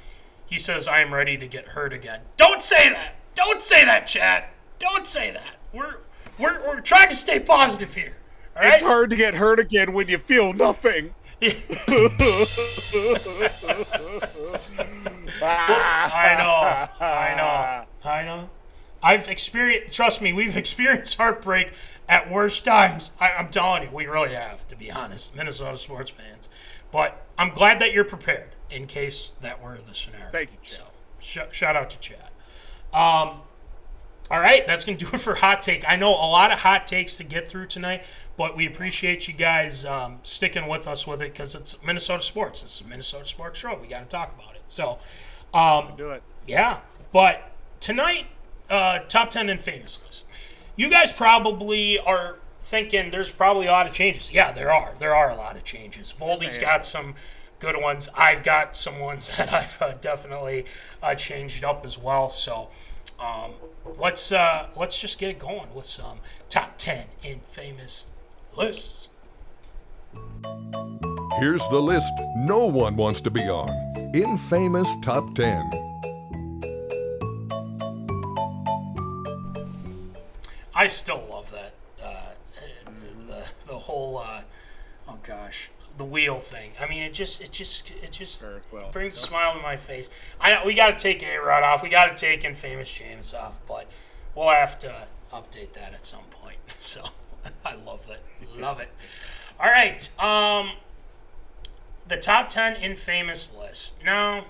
He says, I am ready to get hurt again. Don't say that. Don't say that, Chad. Don't say that. We're trying to stay positive here. All right? It's hard to get hurt again when you feel nothing. I know. I've experienced, trust me, we've experienced heartbreak at worse times. I'm telling you, we really have, to be honest, Minnesota sports fans. But I'm glad that you're prepared in case that were the scenario. Thank you, Chad. So, shout out to Chad. All right, that's going to do it for Hot Take. I know a lot of hot takes to get through tonight, but we appreciate you guys sticking with us with it because it's Minnesota sports. It's a Minnesota sports show. We got to talk about it. So, do it. Yeah, but tonight, top 10 and famous list. You guys probably are thinking there's probably a lot of changes. Yeah, there are. There are a lot of changes. Voldy's got some good ones. I've got some ones that I've definitely changed up as well. So, let's just get it going with some top 10 infamous lists. Here's the list no one wants to be on. Infamous Top 10. I still love that. The whole oh gosh, the wheel thing. I mean, it just brings a smile to my face. I know we got to take A-Rod off. We got to take Infamous James off, but we'll have to update that at some point. So I love that. Love it. All right. The top 10 infamous list. Now,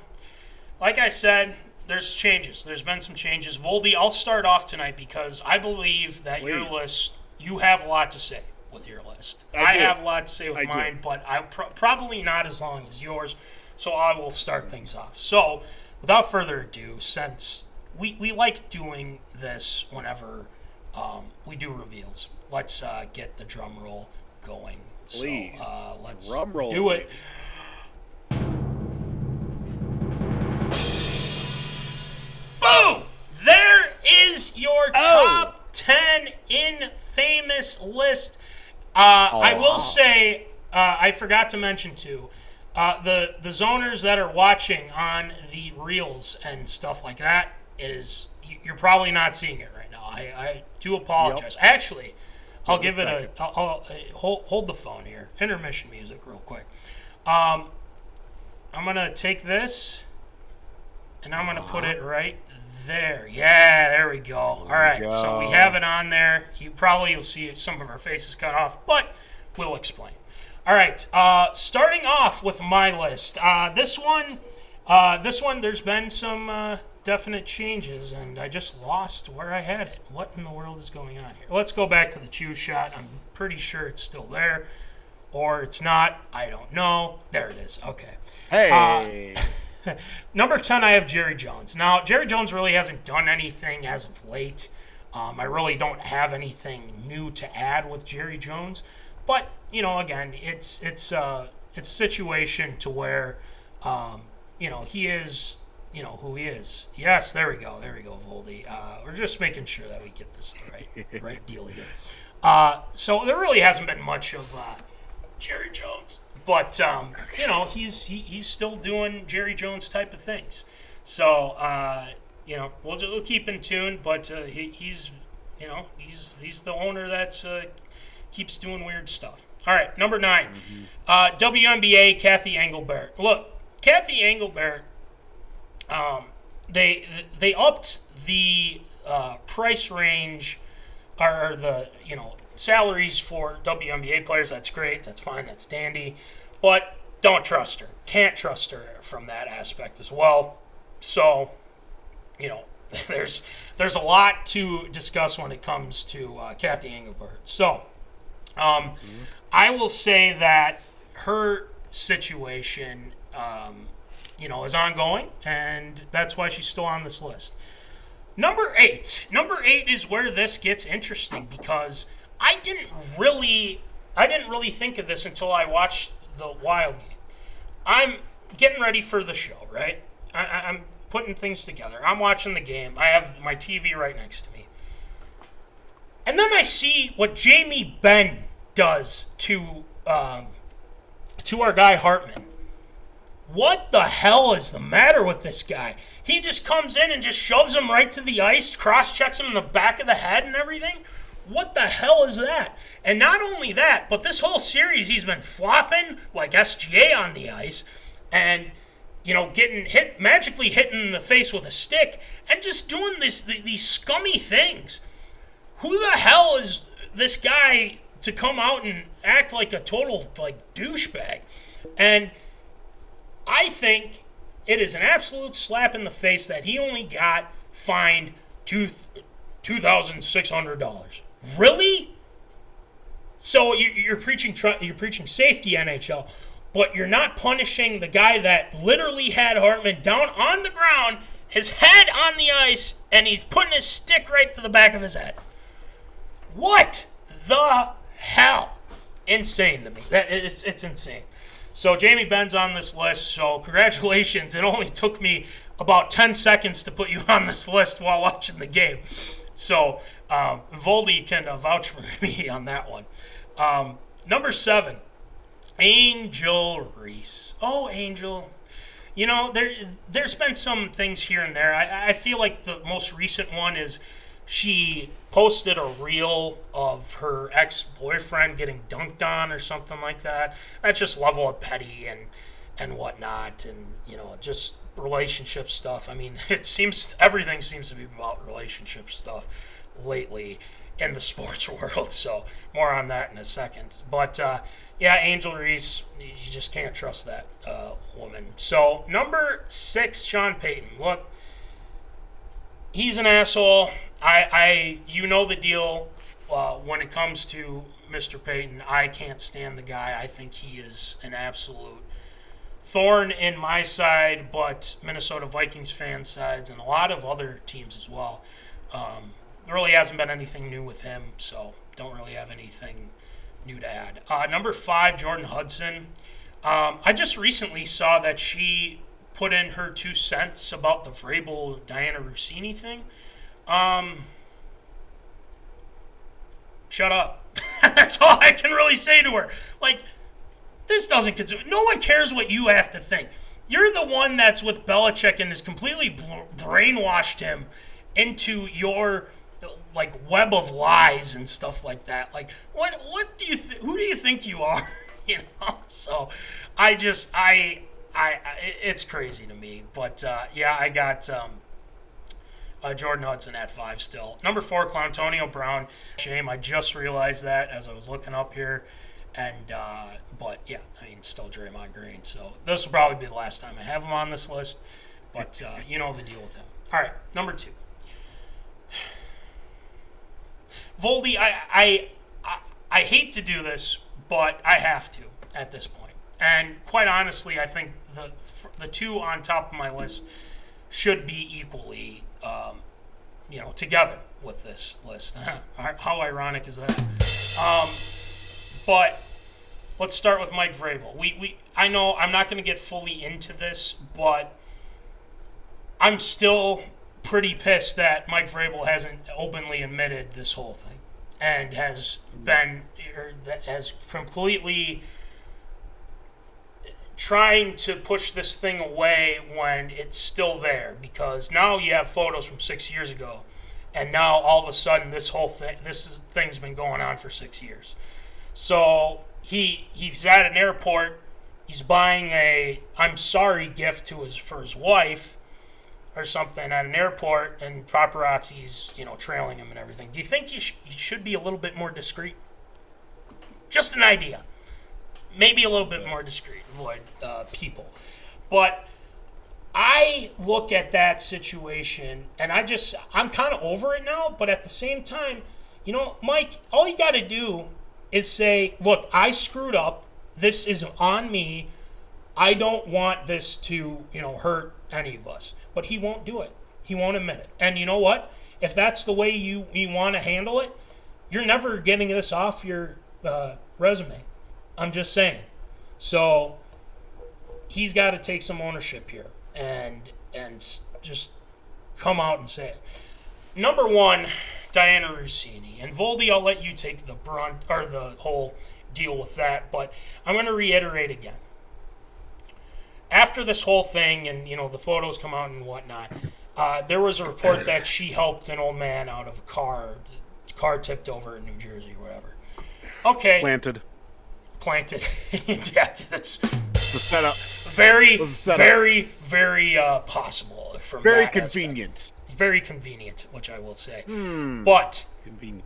like I said, there's changes. There's been some changes. Voldy, I'll start off tonight because I believe that your list, you have a lot to say with your list. I have a lot to say with mine, but I probably not as long as yours, so I will start things off. So, without further ado, since we like doing this whenever we do reveals, let's get the drum roll going. Please. So, let's drum roll, do it. Boom! There is your top 10 infamous list. I will say, I forgot to mention too, The zoners that are watching on the reels and stuff like that, you're probably not seeing it right now. I do apologize. Yep. Actually, I'll give it I'll hold the phone here. Intermission music real quick. I'm gonna take this and I'm gonna put it right there. Yeah, there we go. All right, so we have it on there. You'll see some of our faces cut off, but we'll explain. All right, starting off with my list. This one, there's been some definite changes, and I just lost where I had it. What in the world is going on here? Let's go back to the choose shot. I'm pretty sure it's still there, or it's not. I don't know. There it is. Okay. Hey. Number 10, I have Jerry Jones. Now, Jerry Jones really hasn't done anything as of late. I really don't have anything new to add with Jerry Jones. But, again, it's a situation to where, he is, who he is. Yes, there we go, Voldy. We're just making sure that we get this right deal here. So there really hasn't been much of Jerry Jones. But, he's still doing Jerry Jones type of things. So, we'll keep in tune. But he's the owner that keeps doing weird stuff. All right, number 9, WNBA, Kathy Engelbert. Look, Kathy Engelbert, they upped the price range or the salaries for WNBA players. That's great. That's fine. That's dandy. But don't trust her. Can't trust her from that aspect as well. So, there's a lot to discuss when it comes to Kathy Engelbert. So, I will say that her situation, is ongoing, and that's why she's still on this list. Number 8 is where this gets interesting because I didn't really think of this until I watched the Wild game. I'm getting ready for the show, right? I'm putting things together. I'm watching the game. I have my TV right next to me. And then I see what Jamie Benn does to our guy Hartman. What the hell is the matter with this guy? He just comes in and just shoves him right to the ice, cross-checks him in the back of the head and everything. What the hell is that? And not only that, but this whole series he's been flopping like SGA on the ice and, getting magically hitting in the face with a stick and just doing these scummy things. Who the hell is this guy to come out and act like a total douchebag? And I think it is an absolute slap in the face that he only got fined $2,600. Really? So you're preaching safety, NHL, but you're not punishing the guy that literally had Hartman down on the ground, his head on the ice, and he's putting his stick right to the back of his head. What the hell? Insane to me. It's insane. So Jamie Benn's on this list, so congratulations. It only took me about 10 seconds to put you on this list while watching the game. So Voldy can vouch for me on that one. Number 7, Angel Reese. Oh, Angel. There's been some things here and there. I feel like the most recent one is she posted a reel of her ex-boyfriend getting dunked on or something like that. That's just level of petty and whatnot, and just relationship stuff. I mean, everything seems to be about relationship stuff lately in the sports world. So more on that in a second. But Angel Reese, you just can't trust that woman. So number 6, Sean Payton. Look, he's an asshole. You know the deal when it comes to Mr. Payton. I can't stand the guy. I think he is an absolute thorn in my side, but Minnesota Vikings fan sides and a lot of other teams as well. There really hasn't been anything new with him, so don't really have anything new to add. Number 5, Jordan Hudson. I just recently saw that she put in her 2 cents about the Vrabel Diana Rossini thing. Shut up. That's all I can really say to her. This doesn't concern. No one cares what you have to think. You're the one that's with Belichick and has completely brainwashed him into your like web of lies and stuff like that. Like, what do you who do you think you are? You know. So, it's crazy to me. But yeah, I got Jordan Hudson at 5 still. Number 4, Clantonio Brown. Shame, I just realized that as I was looking up here. And, but yeah, I mean, still Draymond Green. So this will probably be the last time I have him on this list. But you know the deal with him. All right, number 2. Voldy, I hate to do this, but I have to at this point. And quite honestly, I think the 2 on top of my list should be equally, together with this list. How ironic is that? But let's start with Mike Vrabel. I know I'm not going to get fully into this, but I'm still pretty pissed that Mike Vrabel hasn't openly admitted this whole thing and has completely trying to push this thing away when it's still there, because now you have photos from 6 years ago, and now all of a sudden this thing's been going on for 6 years. So he's at an airport, he's buying a I'm sorry gift for his wife or something at an airport, and paparazzi's trailing him and everything. Do you think you should be a little bit more discreet? Just an idea. Maybe a little bit more discreet, avoid people. But I look at that situation and I'm kind of over it now, but at the same time, Mike, all you got to do is say, look, I screwed up. This is on me. I don't want this to, hurt any of us. But he won't do it. He won't admit it. And you know what? If that's the way you want to handle it, you're never getting this off your resume. I'm just saying. So he's got to take some ownership here and just come out and say it. Number 1, Diana Rossini. And Voldy, I'll let you take the brunt or the whole deal with that, but I'm going to reiterate again. After this whole thing and, the photos come out and whatnot, there was a report that she helped an old man out of a car. The car tipped over in New Jersey or whatever. Okay. Planted. Yeah, that's the setup. Very possible. From very that convenient. Aspect. Very convenient, which I will say. But convenient.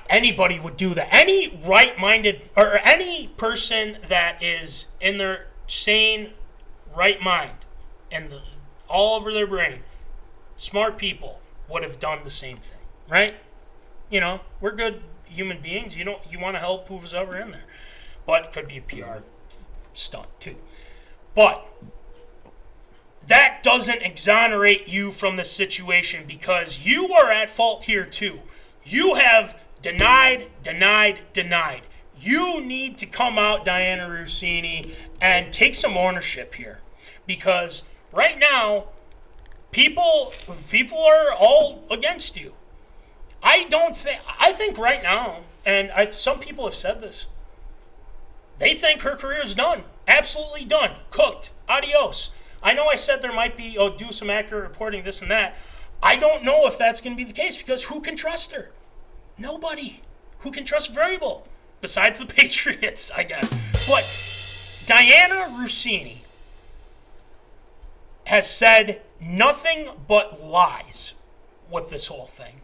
Anybody would do that. Any right-minded or any person that is in their sane right mind and all over their brain, smart people would have done the same thing, right? We're good human beings. You want to help who's ever in there, but it could be a PR stunt too. But that doesn't exonerate you from the situation, because you are at fault here too. You have denied. You need to come out, Diana Rossini, and take some ownership here, because right now people are all against you. I think right now, and some people have said this, they think her career is done, absolutely done, cooked, adios. I know I said there might be, do some accurate reporting, this and that. I don't know if that's going to be the case, because who can trust her? Nobody. Who can trust Vrabel? Besides the Patriots, I guess. But Diana Rossini has said nothing but lies with this whole thing.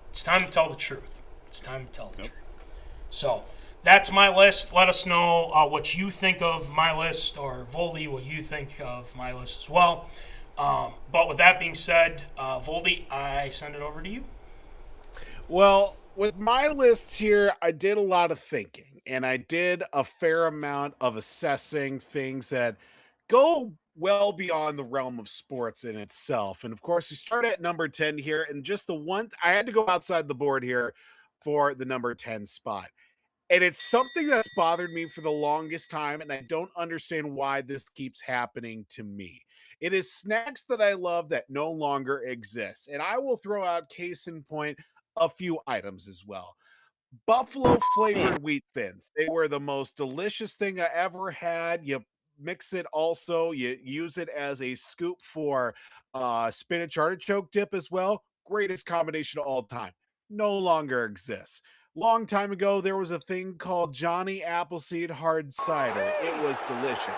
It's time to tell the truth. Truth. So that's my list. Let us know what you think of my list, or Voldy, what you think of my list as well. But with that being said, Voldy, I send it over to you. Well, with my list here, I did a lot of thinking, and I did a fair amount of assessing things that go well beyond the realm of sports in itself. And of course, we start at number 10 here, and just I had to go outside the board here for the number 10 spot. And it's something that's bothered me for the longest time, and I don't understand why this keeps happening to me. It is snacks that I love that no longer exist. And I will throw out, case in point, a few items as well. buffalo flavored wheat thins. They were the most delicious thing I ever had. You mix it also, you use it as a scoop for spinach artichoke dip as well. Greatest combination of all time. No longer exists. Long time ago, there was a thing called Johnny Appleseed Hard Cider. It was delicious.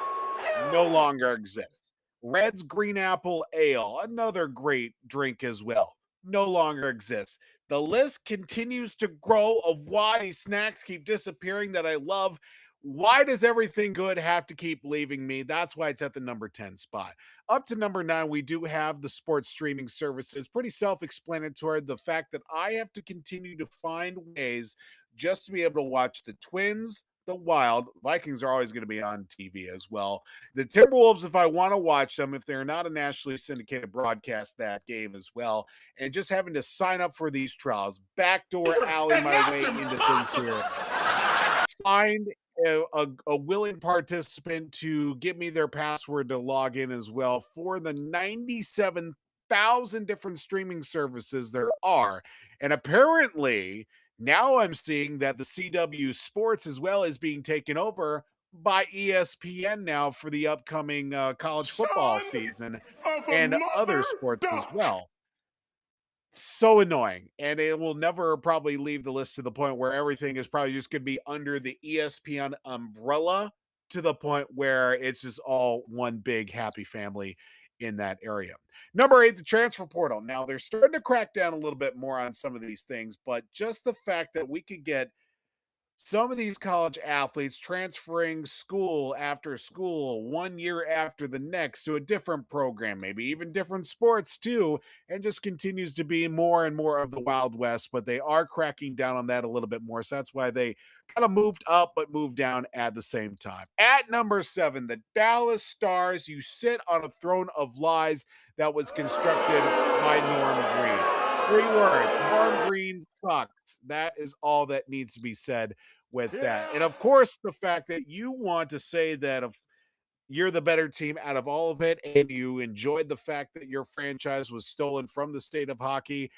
No longer exists. Red's Green Apple Ale, another great drink as well. No longer exists. The list continues to grow of why these snacks keep disappearing that I love. Why does everything good have to keep leaving me? That's why it's at the number 10 spot. Up to number 9, we do have the sports streaming services. Pretty self explanatory. The fact that I have to continue to find ways just to be able to watch the Twins, the Wild. Vikings are always going to be on TV as well. The Timberwolves, if I want to watch them, if they're not a nationally syndicated broadcast, that game as well. And just having to sign up for these trials, backdoor alley my way into things here. Find a willing participant to give me their password to log in as well for the 97,000 different streaming services there are. And apparently, now I'm seeing that the CW Sports as well is being taken over by ESPN now for the upcoming college football season and other sports as well. So annoying, and it will never probably leave the list to the point where everything is probably just going to be under the ESPN umbrella to the point where it's just all one big happy family in that area. Number 8, the transfer portal. Now they're starting to crack down a little bit more on some of these things, but just the fact that we could get some of these college athletes transferring school after school, 1 year after the next to a different program, maybe even different sports too, and just continues to be more and more of the Wild West. But they are cracking down on that a little bit more. So that's why they kind of moved up but moved down at the same time. At number 7, the Dallas Stars. You sit on a throne of lies that was constructed by Norm Green. 3 words. Norm Green sucks. That is all that needs to be said with that. And of course, the fact that you want to say that if you're the better team out of all of it and you enjoyed the fact that your franchise was stolen from the state of hockey,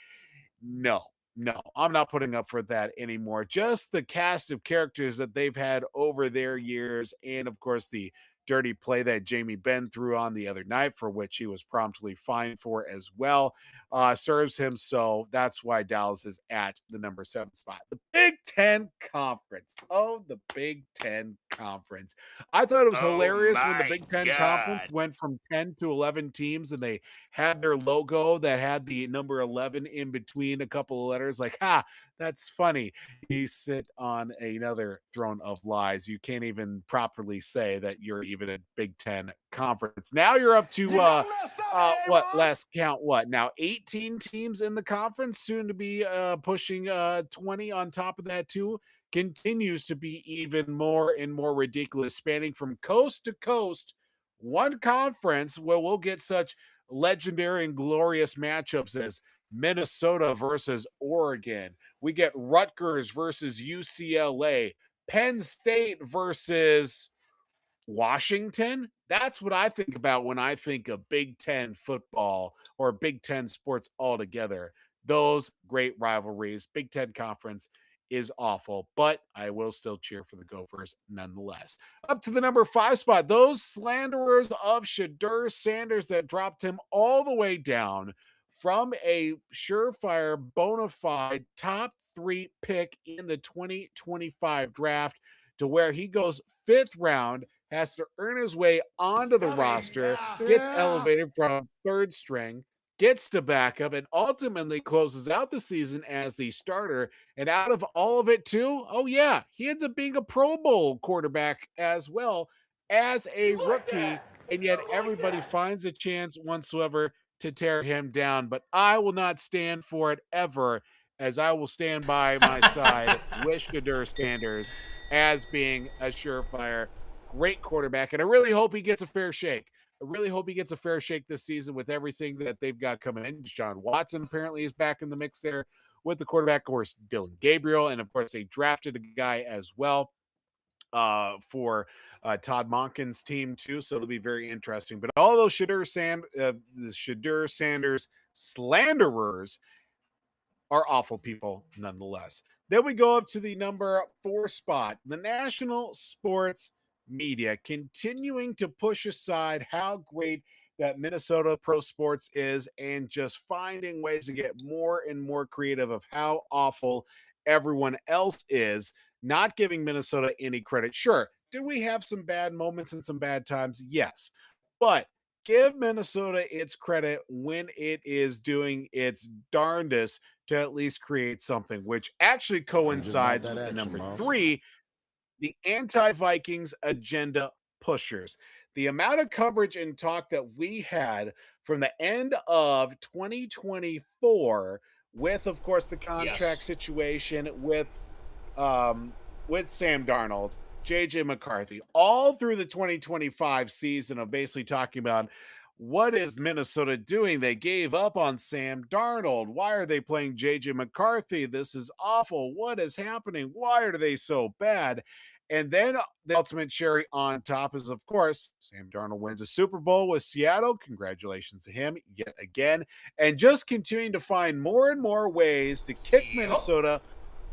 no, no, I'm not putting up for that anymore. Just the cast of characters that they've had over their years, and of course, the dirty play that Jamie Benn threw on the other night, for which he was promptly fined for as well, serves him. So that's why Dallas is at the number 7 spot. The Big Ten Conference. Oh, the Big Ten Conference. I thought it was hilarious when the Big Ten Conference went from 10 to 11 teams and they had their logo that had the number 11 in between a couple of letters. Like, that's funny. You sit on another throne of lies. You can't even properly say that you're even a Big Ten conference. Now you're up to what? Last count. What now? 18 teams in the conference. Soon to be pushing 20 on top of that too. Continues to be even more and more ridiculous, spanning from coast to coast. One conference where we'll get such legendary and glorious matchups as Minnesota versus Oregon. We get Rutgers versus UCLA, Penn State versus Washington. That's what I think about when I think of Big Ten football or Big Ten sports altogether. Those great rivalries. Big Ten Conference is awful, but I will still cheer for the Gophers nonetheless. Up to the number 5 spot, those slanderers of Shadur Sanders that dropped him all the way down from a surefire, bona fide top 3 pick in the 2025 draft to where he goes 5th round, has to earn his way onto the roster, gets elevated from 3rd string, gets to backup, and ultimately closes out the season as the starter. And out of all of it, too, oh, yeah, he ends up being a Pro Bowl quarterback as well as a rookie. And yet everybody finds a chance whatsoever to tear him down. But I will not stand for it ever, as I will stand by my side with Shadur Sanders as being a surefire great quarterback. And I really hope he gets a fair shake. I really hope he gets a fair shake this season with everything that they've got coming in. Deshaun Watson apparently is back in the mix there with the quarterback. Of course, Dylan Gabriel. And of course, they drafted a guy as well for Todd Monken's team too. So it'll be very interesting. But all those the Shadur Sanders slanderers are awful people nonetheless. Then we go up to the number 4 spot. The national sports media continuing to push aside how great that Minnesota pro sports is and just finding ways to get more and more creative of how awful everyone else is, not giving Minnesota any credit. Sure, do we have some bad moments and some bad times? Yes. But give Minnesota its credit when it is doing its darndest to at least create something, which actually coincides with the number 3, the anti-Vikings agenda pushers. The amount of coverage and talk that we had from the end of 2024 with, of course, the contract Yes. situation um, with Sam Darnold, JJ McCarthy, all through the 2025 season of basically talking about what is Minnesota doing? They gave up on Sam Darnold. Why are they playing JJ McCarthy? This is awful. What is happening? Why are they so bad? And then the ultimate cherry on top is, of course, Sam Darnold wins a Super Bowl with Seattle. Congratulations to him yet again. And just continuing to find more and more ways to kick Yep. Minnesota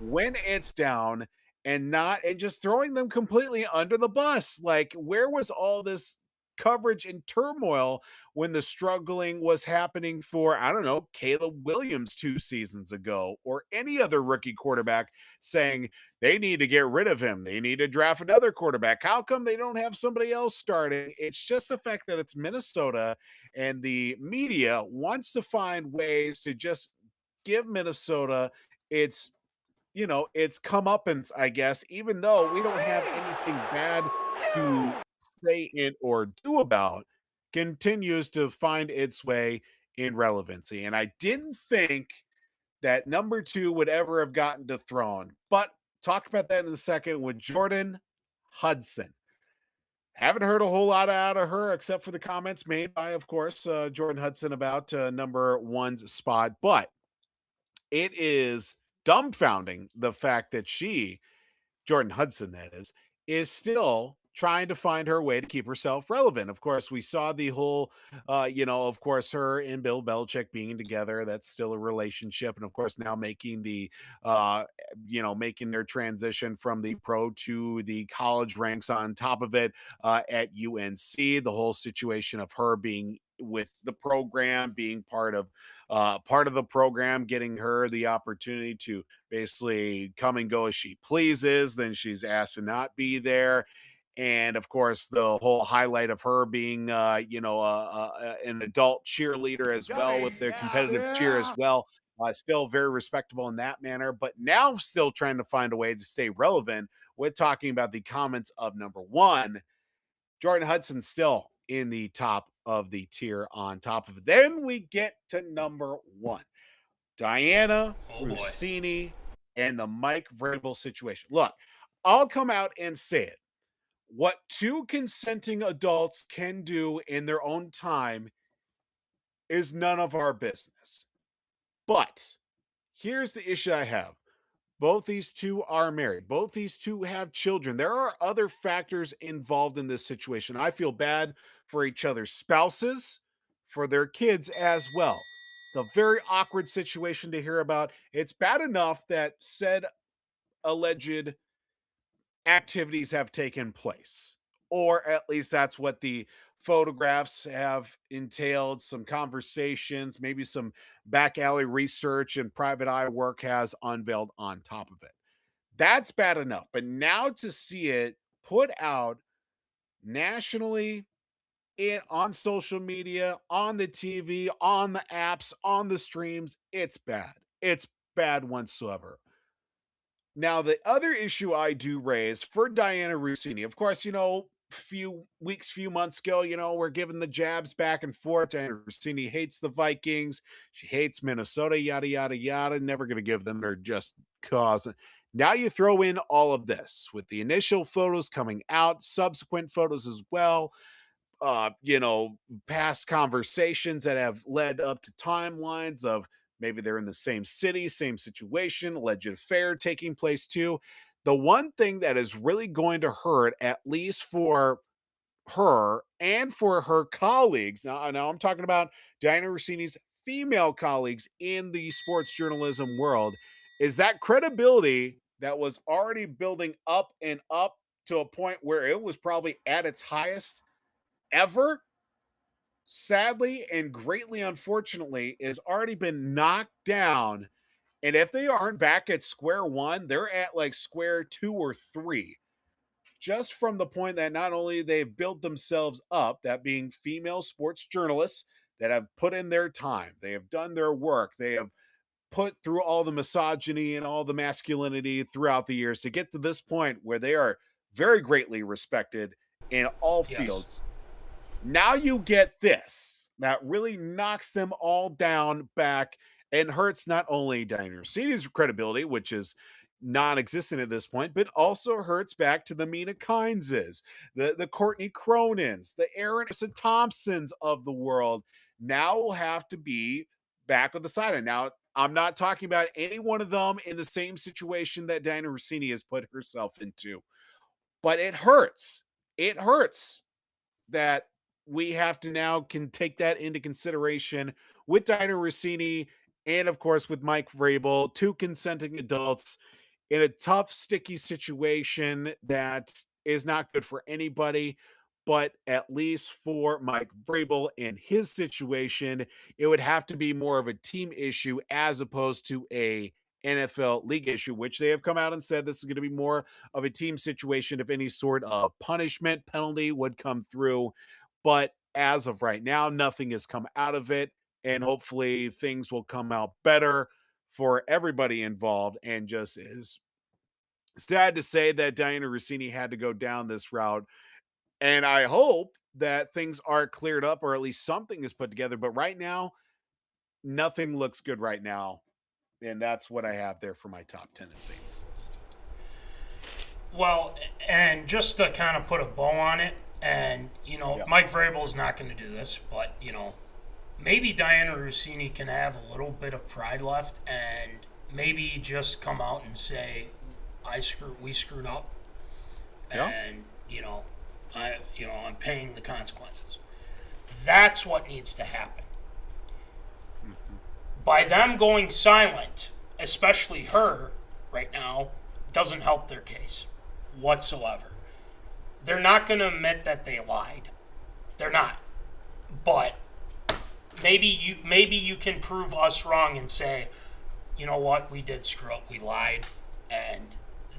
when it's down and just throwing them completely under the bus. Like, where was all this coverage and turmoil when the struggling was happening for, I don't know, Caleb Williams 2 seasons ago, or any other rookie quarterback saying they need to get rid of him? They need to draft another quarterback. How come they don't have somebody else starting? It's just the fact that it's Minnesota and the media wants to find ways to just give Minnesota its it's comeuppance, I guess, even though we don't have anything bad to say it or do about, continues to find its way in relevancy. And I didn't think that number 2 would ever have gotten dethroned, but talk about that in a second with Jordan Hudson. Haven't heard a whole lot out of her except for the comments made by, of course, Jordan Hudson about number 1's spot, but it is dumbfounding the fact that Jordan Hudson, that is still trying to find her way to keep herself relevant. Of course, we saw the whole, of course, her and Bill Belichick being together. That's still a relationship. And of course, now making uh, making their transition from the pro to the college ranks on top of it at UNC. The whole situation of her being with the program, being part of the program, getting her the opportunity to basically come and go as she pleases. Then she's asked to not be there. And of course, the whole highlight of her being, an adult cheerleader as well with their competitive cheer as well. Still very respectable in that manner, but now still trying to find a way to stay relevant with talking about the comments of number 1. Jordan Hudson still in the top of the tier on top of it. Then we get to number 1. Diana Oh boy. Rossini and the Mike Vrabel situation. Look, I'll come out and say it. What 2 consenting adults can do in their own time is none of our business. But here's the issue I have. Both these 2 are married. Both these 2 have children. There are other factors involved in this situation. I feel bad for each other's spouses, for their kids as well. It's a very awkward situation to hear about. It's bad enough that said alleged activities have taken place, or at least that's what the photographs have entailed. Some conversations, maybe some back alley research and private eye work has unveiled on top of it. That's bad enough. But now to see it put out nationally, on social media, on the TV, on the apps, on the streams, it's bad. It's bad whatsoever. Now, the other issue I do raise for Diana Rossini, of course, few weeks, few months ago, we're giving the jabs back and forth. Diana Rossini hates the Vikings. She hates Minnesota, yada, yada, yada. Never going to give them their just cause. Now you throw in all of this with the initial photos coming out, subsequent photos as well, uh, you know, past conversations that have led up to timelines of maybe they're in the same city, same situation, alleged affair taking place too. The one thing that is really going to hurt, at least for her and for her colleagues. Now I'm talking about Diana Rossini's female colleagues in the sports journalism world, is that credibility that was already building up and up to a point where it was probably at its highest ever, sadly and greatly unfortunately, has already been knocked down. And if they aren't back at square one, they're at like square 2 or 3. Just from the point that not only they've built themselves up, that being female sports journalists that have put in their time, they have done their work, they have put through all the misogyny and all the masculinity throughout the years to get to this point where they are very greatly respected in all Yes. fields. Now you get this that really knocks them all down back and hurts not only Diana Rossini's credibility, which is non-existent at this point, but also hurts back to the Mina Kineses, the Courtney Cronins, the Aaron Thompsons of the world. Now will have to be back on the sideline. Now, I'm not talking about any one of them in the same situation that Diana Rossini has put herself into, but it hurts. It hurts that we have to now can take that into consideration with Diana Rossini and of course with Mike Vrabel, two consenting adults in a tough, sticky situation that is not good for anybody. But at least for Mike Vrabel and his situation, it would have to be more of a team issue as opposed to a NFL league issue, which they have come out and said this is going to be more of a team situation if any sort of punishment penalty would come through. But as of right now, nothing has come out of it. And hopefully things will come out better for everybody involved. And just is sad to say that Diana Rossini had to go down this route. And I hope that things are cleared up or at least something is put together. But right now, nothing looks good right now. And that's what I have there for my top 10 and famous list. Well, and just to kind of put a bow on it, and, Mike Vrabel is not going to do this, but, maybe Diana Rossini can have a little bit of pride left and maybe just come out and say, we screwed up. Yeah. And, I'm paying the consequences. That's what needs to happen. Mm-hmm. By them going silent, especially her right now, doesn't help their case whatsoever. They're not going to admit that they lied. They're not. But maybe you can prove us wrong and say, you know what, we did screw up. We lied, and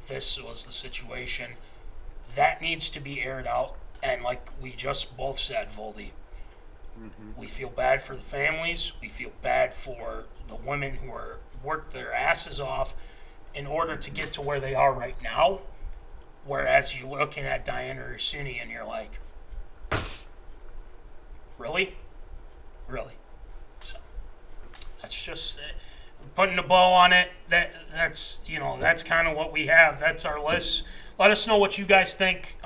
this was the situation. That needs to be aired out. And like we just both said, Voldy, we feel bad for the families. We feel bad for the women who are worked their asses off in order to get to where they are right now. Whereas you're looking at Diana Rossini and you're like, really? Really? So that's just putting a bow on it. That's kind of what we have. That's our list. Let us know what you guys think.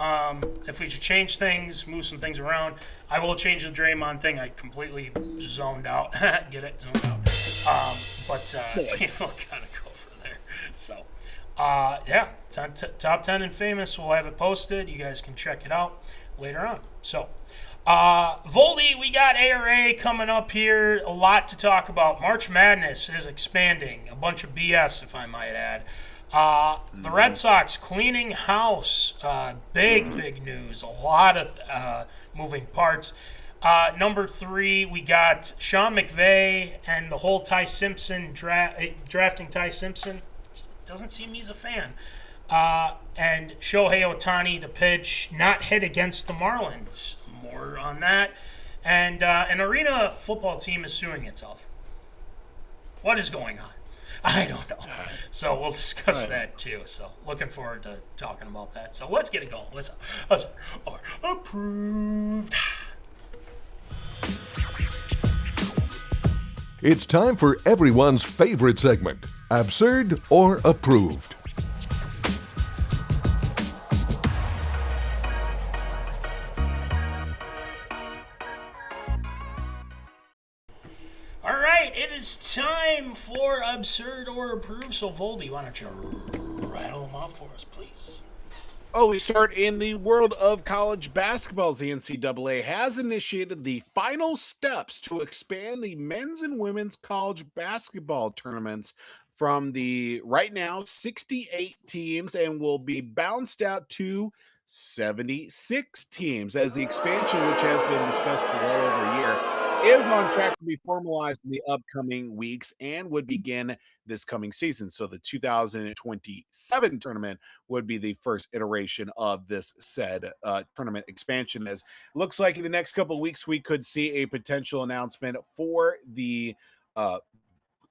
If we should change things, move some things around. I will change the Draymond thing. I completely zoned out. Get it? Zoned out. We'll kind of go from there. So, top 10 and famous. We'll have it posted. You guys can check it out later on. So, Voldy, we got ARA coming up here. A lot to talk about. March Madness is expanding. A bunch of BS, if I might add. The Red Sox cleaning house. Big news. A lot of moving parts. Number 3, we got Sean McVay and the whole Ty Simpson drafting Ty Simpson. Doesn't seem he's a fan. And Shohei Ohtani, the pitch, not hit against the Marlins. More on that. And an arena football team is suing itself. What is going on? I don't know. So we'll discuss that too. So looking forward to talking about that. So let's get it going. Let's approved. It's time for everyone's favorite segment, Absurd or Approved. All right, it is time for Absurd or Approved. So Voldy, why don't you rattle them off for us, please? Oh, we start in the world of college basketball. The NCAA has initiated the final steps to expand the men's and women's college basketball tournaments from the right now 68 teams and will be bounced out to 76 teams as the expansion, which has been discussed for well over a year, is on track to be formalized in the upcoming weeks and would begin this coming season. So the 2027 tournament would be the first iteration of this said tournament expansion. As it looks like in the next couple of weeks, we could see a potential announcement for the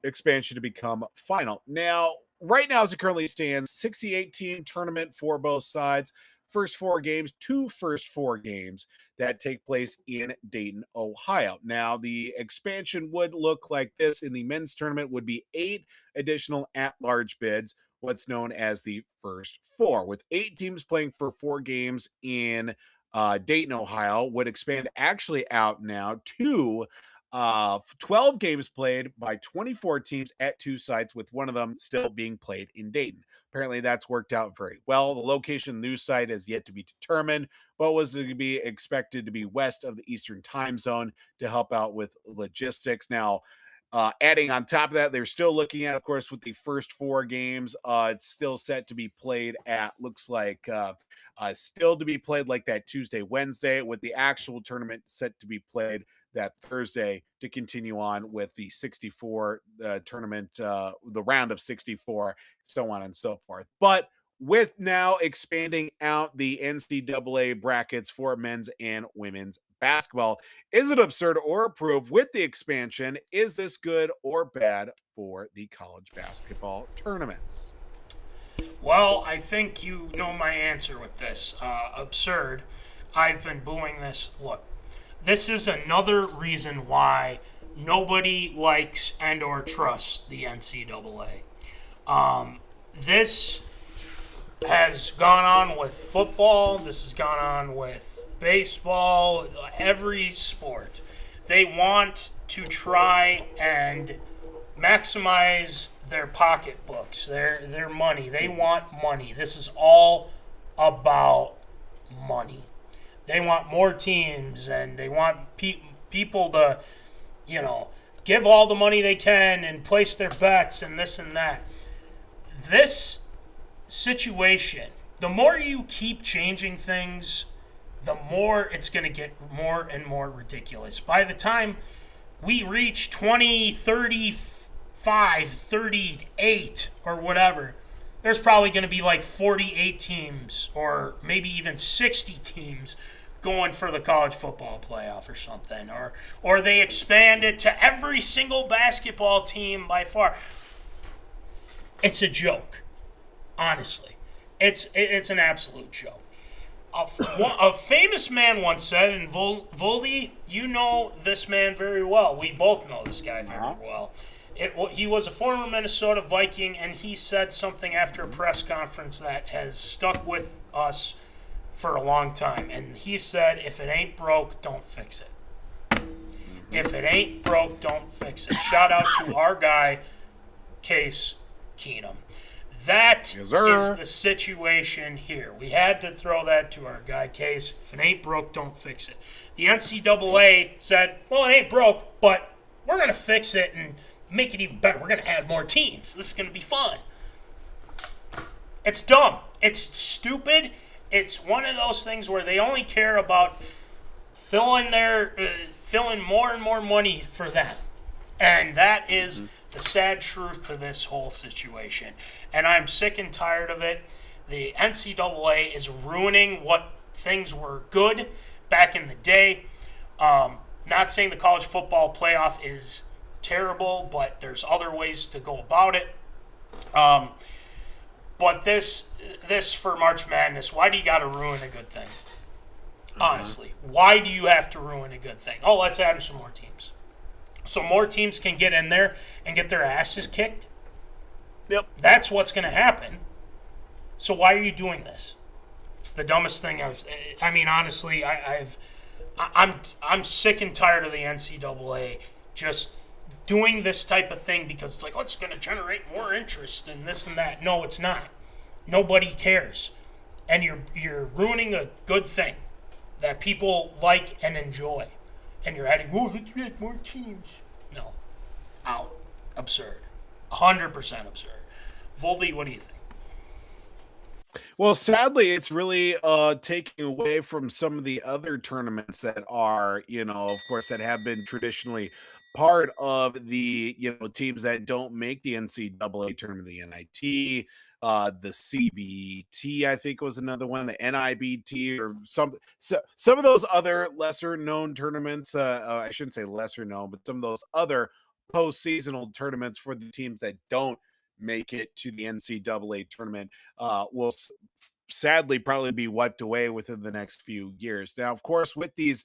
expansion to become final. Now, right now, as it currently stands, 68 team tournament for both sides. First four games, first four games that take place in Dayton, Ohio. Now, the expansion would look like this. In the men's tournament would be 8 additional at-large bids, what's known as the first four, with 8 teams playing for 4 games in Dayton, Ohio, would expand actually out now to 12 games played by 24 teams at 2 sites, with one of them still being played in Dayton. Apparently, that's worked out very well. The location of the new site is yet to be determined, but was to be expected to be west of the Eastern time zone to help out with logistics. Now, adding on top of that, they're still looking at, of course, with the first 4 games, it's still set to be played at, looks like, still to be played like that Tuesday, Wednesday, with the actual tournament set to be played that Thursday to continue on with the 64 tournament, the round of 64, so on and so forth. But with now expanding out the NCAA brackets for men's and women's basketball, is it absurd or approved with the expansion? Is this good or bad for the college basketball tournaments? Well, I think you know my answer with this. Absurd. I've been booing this. Look, this is another reason why nobody likes and or trusts the NCAA. This has gone on with football. This has gone on with baseball, every sport. They want to try and maximize their pocketbooks, their money. They want money. This is all about money. They want more teams, and they want people to, give all the money they can and place their bets and this and that. This situation, the more you keep changing things, the more it's going to get more and more ridiculous. By the time we reach 2035, 38, or whatever, there's probably going to be like 48 teams or maybe even 60 teams going for the college football playoff or something. Or they expand it to every single basketball team by far. It's a joke, honestly. It's an absolute joke. A famous man once said, and Voldy, you know this man very well. We both know this guy very well. He was a former Minnesota Viking, and he said something after a press conference that has stuck with us for a long time. And he said, if it ain't broke, don't fix it. If it ain't broke, don't fix it. Shout out to our guy, Case Keenum. That is the situation here. We had to throw that to our guy, Case. If it ain't broke, don't fix it. The NCAA said, well, it ain't broke, but we're going to fix it and make it even better. We're going to add more teams. This is going to be fun. It's dumb. It's stupid. It's one of those things where they only care about filling more and more money for them. And that is the sad truth to this whole situation. And I'm sick and tired of it. The NCAA is ruining what things were good back in the day. Not saying the college football playoff is terrible, but there's other ways to go about it. But this for March Madness, why do you got to ruin a good thing? Honestly, why do you have to ruin a good thing? Oh, let's add some more teams. So more teams can get in there and get their asses kicked? Yep. That's what's going to happen. So why are you doing this? It's the dumbest thing honestly, I'm sick and tired of the NCAA just doing this type of thing because it's like, oh, it's going to generate more interest and this and that. No, it's not. Nobody cares. And you're ruining a good thing that people like and enjoy. And you're adding, let's add more teams. No. Out. Absurd. 100% absurd. Voldy, what do you think? Well, sadly, it's really taking away from some of the other tournaments that are, of course, that have been traditionally part of the, teams that don't make the NCAA tournament, the NIT, the CBT, I think was another one, the NIBT, or some of those other lesser known tournaments. I shouldn't say lesser known, but some of those other postseasonal tournaments for the teams that don't make it to the NCAA tournament will sadly probably be wiped away within the next few years. Now, of course, with these,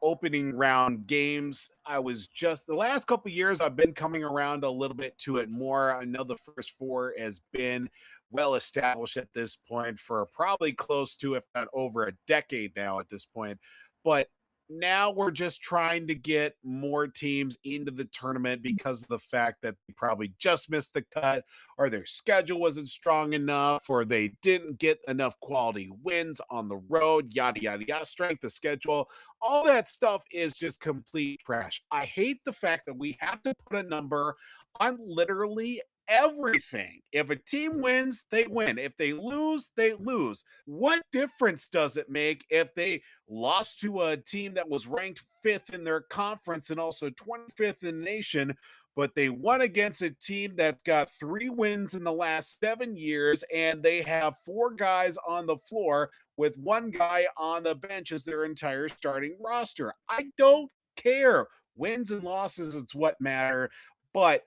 opening round games, I was just the last couple of years I've been coming around a little bit to it more. I know the first four has been well established at this point for probably close to, if not over a decade now at this point. But now we're just trying to get more teams into the tournament because of the fact that they probably just missed the cut, or their schedule wasn't strong enough, or they didn't get enough quality wins on the road, yada, yada, yada, strength of schedule. All that stuff is just complete trash. I hate the fact that we have to put a number on literally everything. If a team wins, they win. If they lose, they lose. What difference does it make if they lost to a team that was ranked fifth in their conference and also 25th in the nation, but they won against a team that's got 3 wins in the last 7 years, and they have 4 guys on the floor with 1 guy on the bench as their entire starting roster? I don't care. Wins and losses, it's what matter. But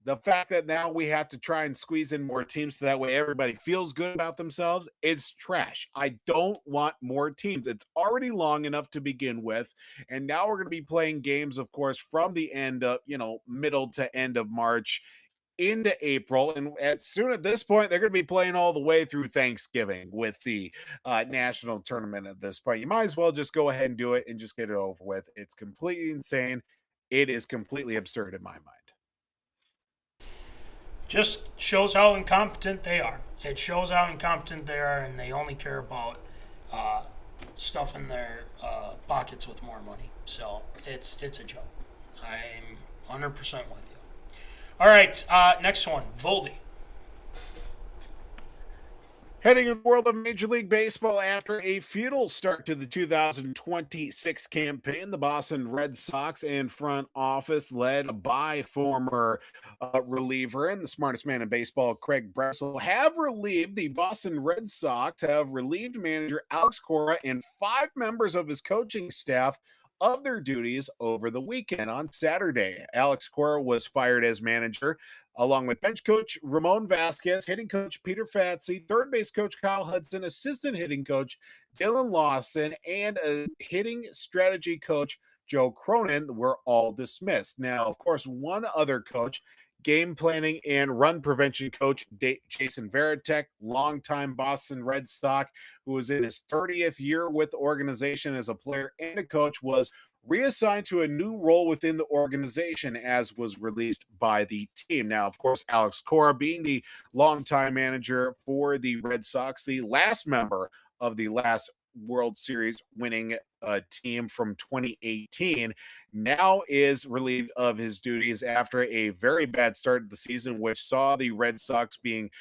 the fact that now we have to try and squeeze in more teams so that way everybody feels good about themselves, it's trash. I don't want more teams. It's already long enough to begin with. And now we're going to be playing games, of course, from the end of, middle to end of March into April. And at this point, they're going to be playing all the way through Thanksgiving with the national tournament at this point. You might as well just go ahead and do it and just get it over with. It's completely insane. It is completely absurd in my mind. Just shows how incompetent they are. It shows how incompetent they are, and they only care about stuff in their pockets with more money. So it's a joke. I'm 100% with you. All right, next one, Voldy. Heading to the world of Major League Baseball after a futile start to the 2026 campaign, the Boston Red Sox and front office, led by former reliever and the smartest man in baseball, Craig Bressel, have relieved manager Alex Cora and 5 members of his coaching staff of their duties over the weekend. On Saturday, Alex Cora was fired as manager, along with bench coach Ramon Vasquez, hitting coach Peter Fatsi, third base coach Kyle Hudson, assistant hitting coach Dylan Lawson, and a hitting strategy coach Joe Cronin were all dismissed. Now, of course, one other coach, game planning and run prevention coach Jason Varitek, longtime Boston Red Sox, who was in his 30th year with the organization as a player and a coach, was reassigned to a new role within the organization, as was released by the team. Now, of course, Alex Cora, being the longtime manager for the Red Sox, the last member of the last World Series winning team from 2018, now is relieved of his duties after a very bad start of the season, which saw the Red Sox being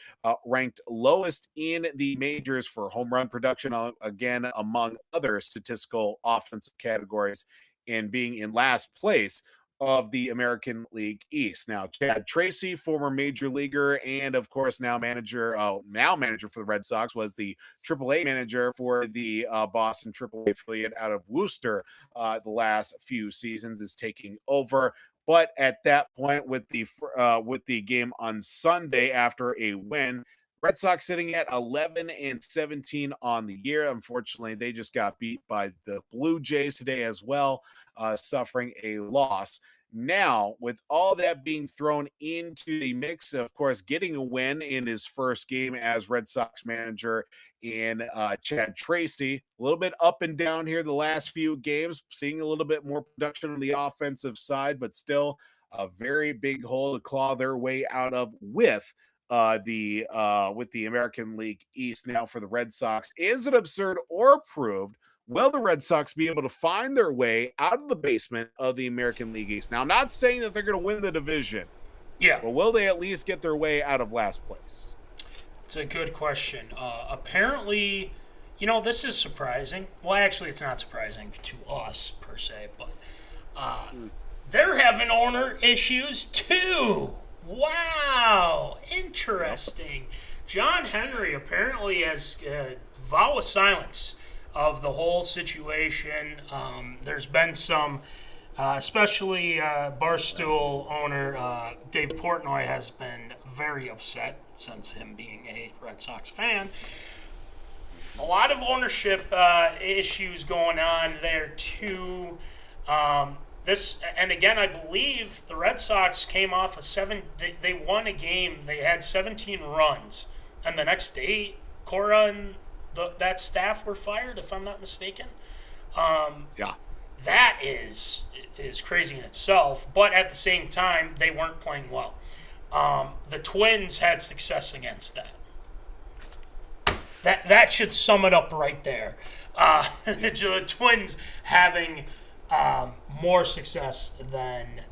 ranked lowest in the majors for home run production, again, among other statistical offensive categories, and being in last place of the American League East. Now, Chad Tracy, former major leaguer and of course now manager for the Red Sox, was the AAA manager for the Boston AAA affiliate out of Worcester the last few seasons, is taking over. But at that point, with the game on Sunday after a win, Red Sox sitting at 11-17 on the year. Unfortunately, they just got beat by the Blue Jays today as well, suffering a loss. Now, with all that being thrown into the mix, of course, getting a win in his first game as Red Sox manager in Chad Tracy, a little bit up and down here the last few games, seeing a little bit more production on the offensive side, but still a very big hole to claw their way out of with the American League East now for the Red Sox. Is it absurd or proved? Will the Red Sox be able to find their way out of the basement of the American League East? Now, I'm not saying that they're going to win the division. Yeah, But will they at least get their way out of last place? it's a good question. Apparently, this is surprising. Well, actually, it's not surprising to us per se, but they're having owner issues too. Wow, interesting. John Henry apparently has vow of silence of the whole situation. There's been some, especially Barstool owner Dave Portnoy has been very upset since him being a Red Sox fan. A lot of ownership issues going on there too. And again, I believe the Red Sox came off a they won a game. They had 17 runs, and the next day, Cora and that staff were fired, if I'm not mistaken. Yeah. That is crazy in itself. But at the same time, they weren't playing well. The Twins had success against that. That should sum it up right there. The Twins having more success than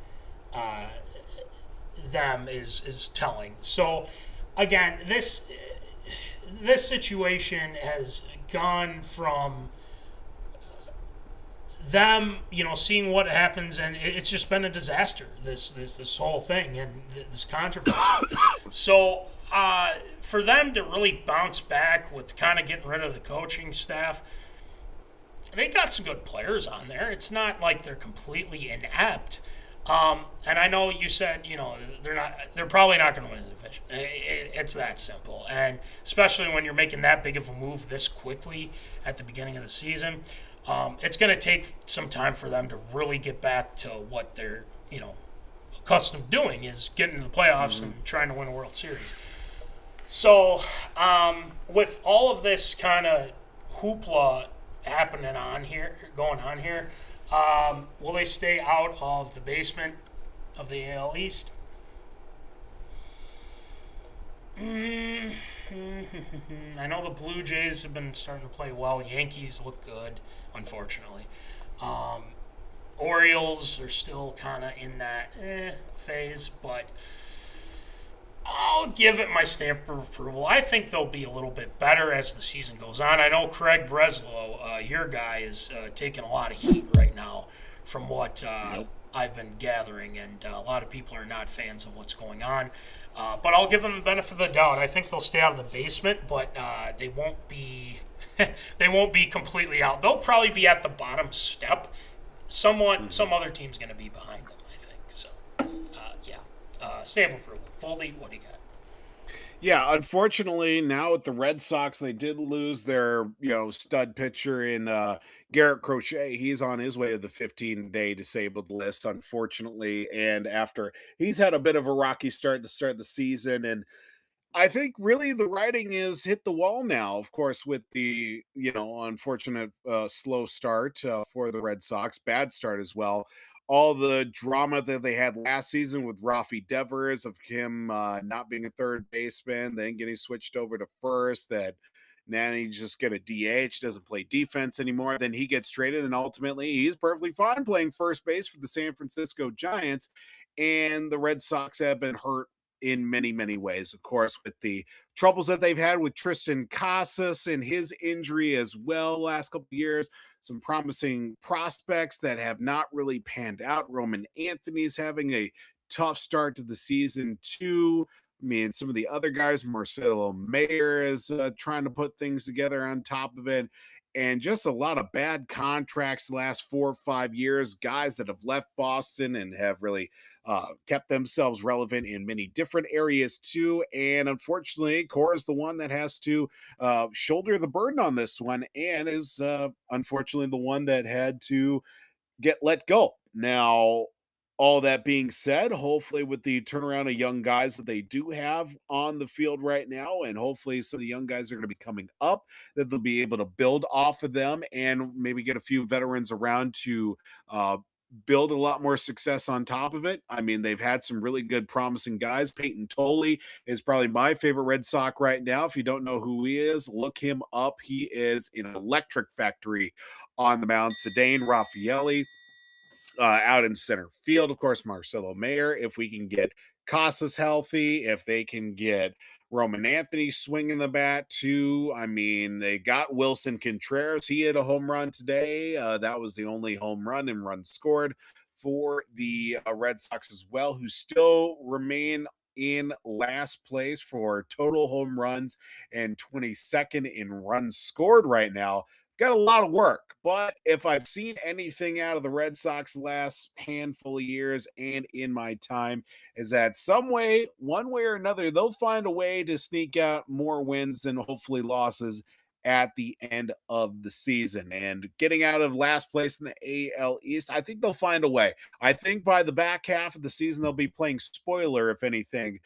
them is telling. So again, this situation has gone from them, seeing what happens, and it's just been a disaster. This whole thing and this controversy. So for them to really bounce back with kind of getting rid of the coaching staff, they got some good players on there. It's not like they're completely inept. And I know you said, they're probably not going to win the division. It's that simple. And especially when you're making that big of a move this quickly at the beginning of the season, it's going to take some time for them to really get back to what they're, accustomed to doing, is getting to the playoffs and trying to win a World Series. So with all of this kind of hoopla going on here, will they stay out of the basement of the AL East? I know the Blue Jays have been starting to play well. Yankees look good, unfortunately. Orioles are still kind of in that phase, but I'll give it my stamp of approval. I think they'll be a little bit better as the season goes on. I know Craig Breslow, your guy, is taking a lot of heat right now from what I've been gathering, and a lot of people are not fans of what's going on. But I'll give them the benefit of the doubt. I think they'll stay out of the basement, but they won't be they won't be completely out. They'll probably be at the bottom step. Some other team's going to be behind them, I think. So, stamp approval. Foldy, what do you got? Yeah, unfortunately, now with the Red Sox, they did lose their, stud pitcher in Garrett Crochet. He's on his way to the 15-day disabled list, unfortunately. And after he's had a bit of a rocky start to start the season, and I think really the writing is hit the wall now, of course, with the, unfortunate slow start for the Red Sox, bad start as well. All the drama that they had last season with Rafi Devers of him not being a third baseman, then getting switched over to first, that now he just get a DH, doesn't play defense anymore. Then he gets traded, and ultimately he's perfectly fine playing first base for the San Francisco Giants. And the Red Sox have been hurt in many, many ways, of course, with the troubles that they've had with Tristan Casas and his injury as well last couple of years. Some promising prospects that have not really panned out. Roman Anthony's having a tough start to the season too. I mean, some of the other guys, Marcelo Mayer is trying to put things together on top of it. And just a lot of bad contracts the last 4 or 5 years, guys that have left Boston and have really kept themselves relevant in many different areas too. And unfortunately, Cora is the one that has to shoulder the burden on this one, and is unfortunately the one that had to get let go. Now, all that being said, hopefully with the turnaround of young guys that they do have on the field right now, and hopefully some of the young guys are going to be coming up, that they'll be able to build off of them and maybe get a few veterans around to build a lot more success on top of it. I mean, they've had some really good promising guys. Peyton Tolley is probably my favorite Red Sox right now. If you don't know who he is, look him up. He is an electric factory on the mound. Sedane Raffaelli out in center field. Of course, Marcelo Mayer. If we can get Casas healthy, if they can get Roman Anthony swinging the bat too. I mean, they got Wilson Contreras. He hit a home run today. That was the only home run and run scored for the Red Sox as well, who still remain in last place for total home runs and 22nd in runs scored right now. Got a lot of work, but if I've seen anything out of the Red Sox last handful of years and in my time, is that some way, one way or another, they'll find a way to sneak out more wins and hopefully losses at the end of the season. And getting out of last place in the AL East, I think they'll find a way. I think by the back half of the season, they'll be playing spoiler, if anything,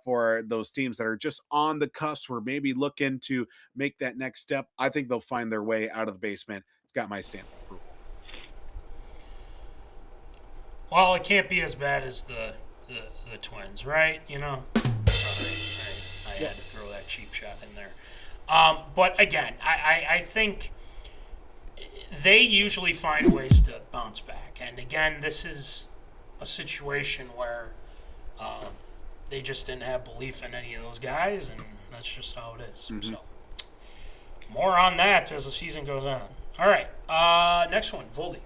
for those teams that are just on the cusp or maybe looking to make that next step. I think they'll find their way out of the basement. It's got my stamp of approval. Well, it can't be as bad as the Twins, right? You know, sorry, I had to throw that cheap shot in there. But again, I think they usually find ways to bounce back. And again, this is a situation where they just didn't have belief in any of those guys, and that's just how it is. So more on that as the season goes on. All right, next one, Voldy.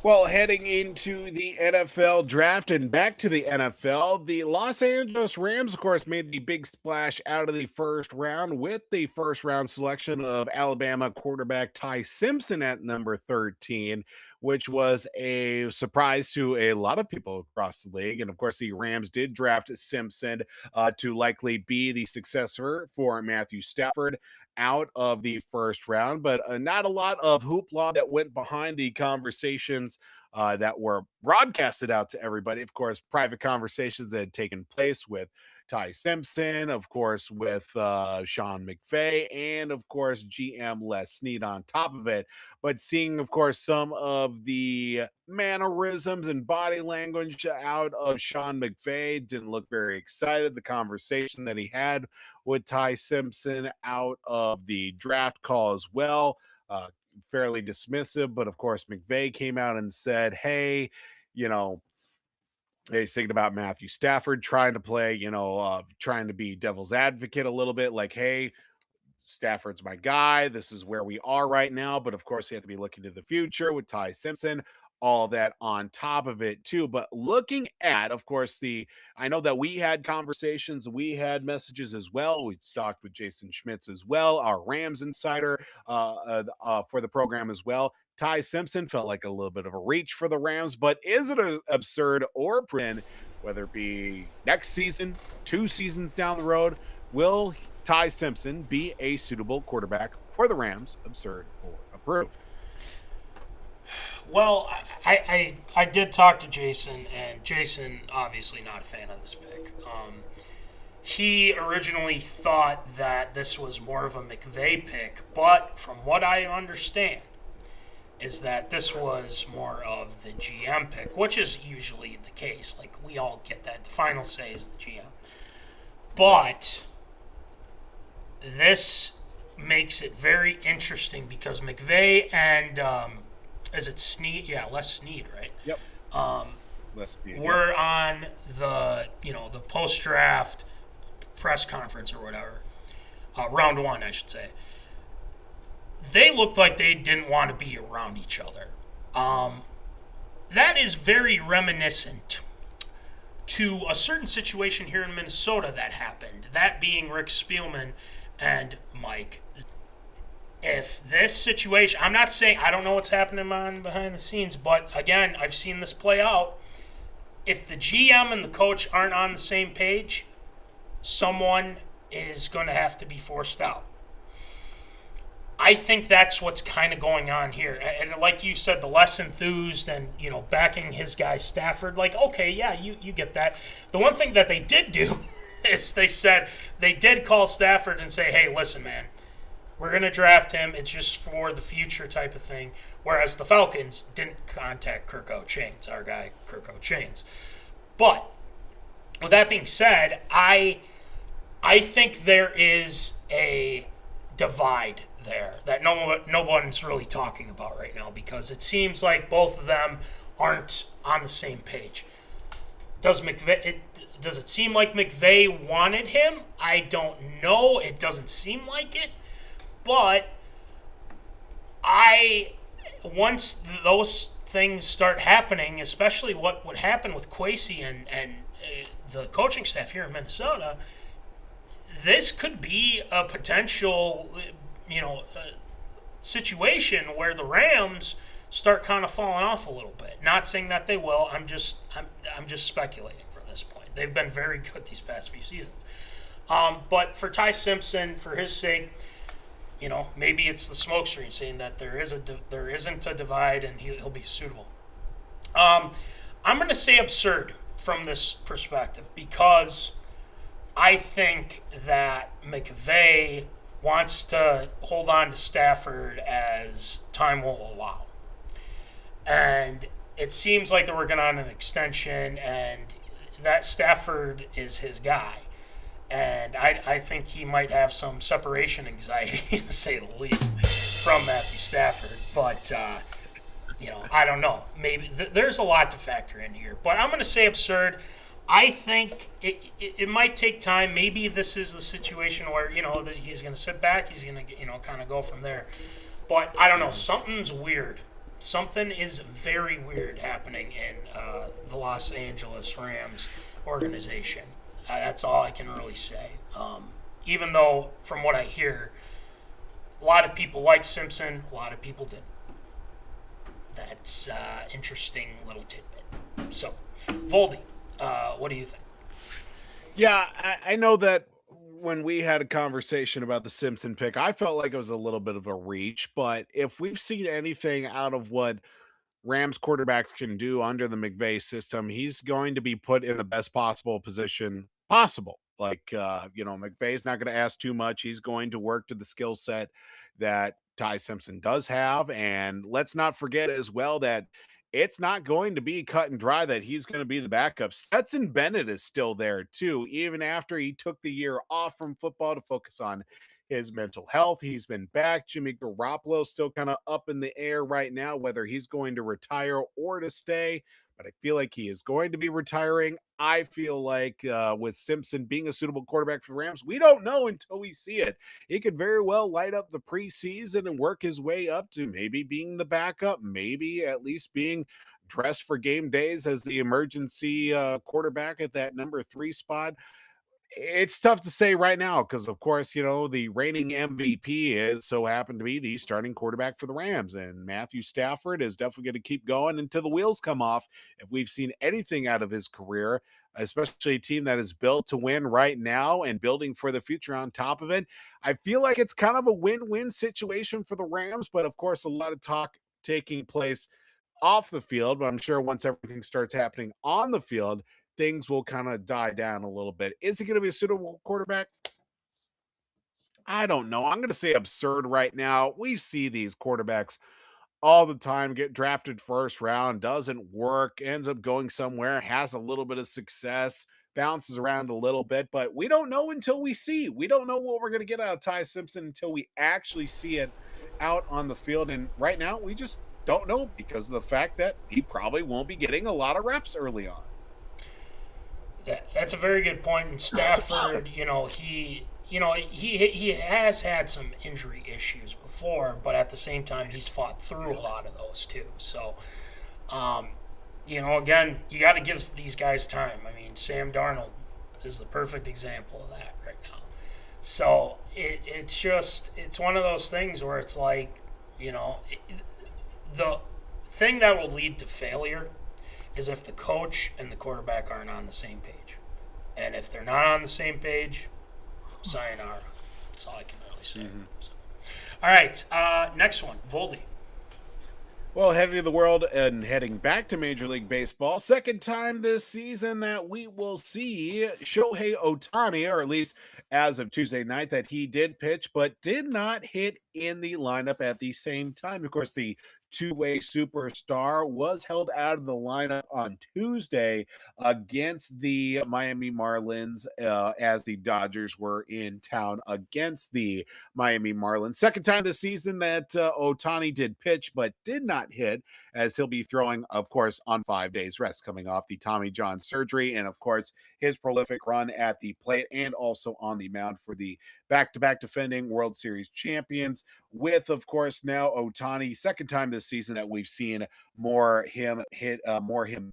Well, heading into the NFL draft and back to the NFL, the Los Angeles Rams, of course, made the big splash out of the first round with the first round selection of Alabama quarterback Ty Simpson at number 13, which was a surprise to a lot of people across the league. And of course, the Rams did draft Simpson to likely be the successor for Matthew Stafford out of the first round, but not a lot of hoopla that went behind the conversations that were broadcasted out to everybody. Of course, private conversations that had taken place with Ty Simpson, of course, with Sean McVay, and of course, GM Les Snead on top of it. But seeing, of course, some of the mannerisms and body language out of Sean McVay didn't look very excited. The conversation that he had with Ty Simpson out of the draft call as well, fairly dismissive. But of course, McVay came out and said, hey, you know, he's thinking about Matthew Stafford trying to play, trying to be devil's advocate a little bit, like, hey, Stafford's my guy. This is where we are right now. But of course, you have to be looking to the future with Ty Simpson, all that on top of it, too. But looking at, of course, I know that we had conversations, we had messages as well. We talked with Jason Schmitz as well, our Rams insider for the program as well. Ty Simpson felt like a little bit of a reach for the Rams, but is it absurd or whether it be next season, 2 seasons down the road, will Ty Simpson be a suitable quarterback for the Rams? Absurd or approved? Well, I did talk to Jason, and Jason obviously not a fan of this pick. He originally thought that this was more of a McVay pick, but from what I understand is that this was more of the GM pick, which is usually the case. Like, we all get that. The final say is the GM. But this makes it very interesting because McVay and is it Snead? Yeah, Les Snead, right? Yep. Les Snead. We're on the the post-draft press conference or whatever, round 1, I should say. They looked like they didn't want to be around each other. That is very reminiscent to a certain situation here in Minnesota that happened. That being Rick Spielman and Mike. If this situation, I'm not saying, I don't know what's happening behind the scenes, but again, I've seen this play out. If the GM and the coach aren't on the same page, someone is going to have to be forced out. I think that's what's kind of going on here. And like you said, the less enthused and, backing his guy Stafford, like, okay, yeah, you get that. The one thing that they did do is they did call Stafford and say, hey, listen, man, we're going to draft him. It's just for the future type of thing. Whereas the Falcons didn't contact Kirk O'Chains, our guy Kirk O'Chains. But with that being said, I think there is a divide there that no one's really talking about right now because it seems like both of them aren't on the same page. Does it seem like McVay wanted him? I don't know. It doesn't seem like it. But once those things start happening, especially what would happen with Kwesi and the coaching staff here in Minnesota, this could be a potential, situation where the Rams start kind of falling off a little bit. Not saying that they will. I'm just speculating from this point. They've been very good these past few seasons. But for Ty Simpson, for his sake, maybe it's the smokescreen saying that there isn't a divide and he'll be suitable. I'm going to say absurd from this perspective because I think that McVay wants to hold on to Stafford as time will allow. And it seems like they're working on an extension and that Stafford is his guy. And I think he might have some separation anxiety, to say the least, from Matthew Stafford. But, I don't know. Maybe there's a lot to factor in here. But I'm going to say absurd. I think it might take time. Maybe this is the situation where, he's going to sit back. He's going to, kind of go from there. But I don't know. Something's weird. Something is very weird happening in the Los Angeles Rams organization. That's all I can really say. Even though, from what I hear, a lot of people like Simpson, a lot of people didn't. That's interesting little tidbit. So, Voldy, what do you think? Yeah, I know that when we had a conversation about the Simpson pick, I felt like it was a little bit of a reach, but if we've seen anything out of what Rams quarterbacks can do under the McVay system, he's going to be put in the best possible position possible. Like, McVay's not going to ask too much. He's going to work to the skill set that Ty Simpson does have. And let's not forget as well that it's not going to be cut and dry that he's going to be the backup. Stetson Bennett is still there too, even after he took the year off from football to focus on his mental health. He's been back. Jimmy Garoppolo still kind of up in the air right now, whether he's going to retire or to stay. But I feel like he is going to be retiring. I feel like with Simpson being a suitable quarterback for the Rams, we don't know until we see it. He could very well light up the preseason and work his way up to maybe being the backup, maybe at least being dressed for game days as the emergency quarterback at that number 3 spot. It's tough to say right now because, of course, the reigning MVP is so happened to be the starting quarterback for the Rams. And Matthew Stafford is definitely going to keep going until the wheels come off. If we've seen anything out of his career, especially a team that is built to win right now and building for the future on top of it, I feel like it's kind of a win-win situation for the Rams. But, of course, a lot of talk taking place off the field. But I'm sure once everything starts happening on the field, things will kind of die down a little bit. Is he going to be a suitable quarterback? I don't know. I'm going to say absurd right now. We see these quarterbacks all the time get drafted first round, doesn't work, ends up going somewhere, has a little bit of success, bounces around a little bit, but we don't know until we see. We don't know what we're going to get out of Ty Simpson until we actually see it out on the field. And right now, we just don't know because of the fact that he probably won't be getting a lot of reps early on. That's a very good point. And Stafford, he has had some injury issues before, but at the same time, he's fought through a lot of those too. So, again, you got to give these guys time. I mean, Sam Darnold is the perfect example of that right now. So it's one of those things where it's like, the thing that will lead to failure is if the coach and the quarterback aren't on the same page. And if they're not on the same page, sayonara. That's all I can really say. Mm-hmm. So. All right, next one, Voldy. Well, heading to the world and heading back to Major League Baseball, second time this season that we will see Shohei Ohtani, or at least as of Tuesday night, that he did pitch but did not hit in the lineup at the same time. Of course, the two-way superstar, was held out of the lineup on Tuesday against the Miami Marlins as the Dodgers were in town against the Miami Marlins. Second time this season that Ohtani did pitch but did not hit, as he'll be throwing, of course, on 5 days rest coming off the Tommy John surgery, and of course his prolific run at the plate and also on the mound for the back-to-back defending World Series champions, with, of course, now Ohtani, second time this season that we've seen more him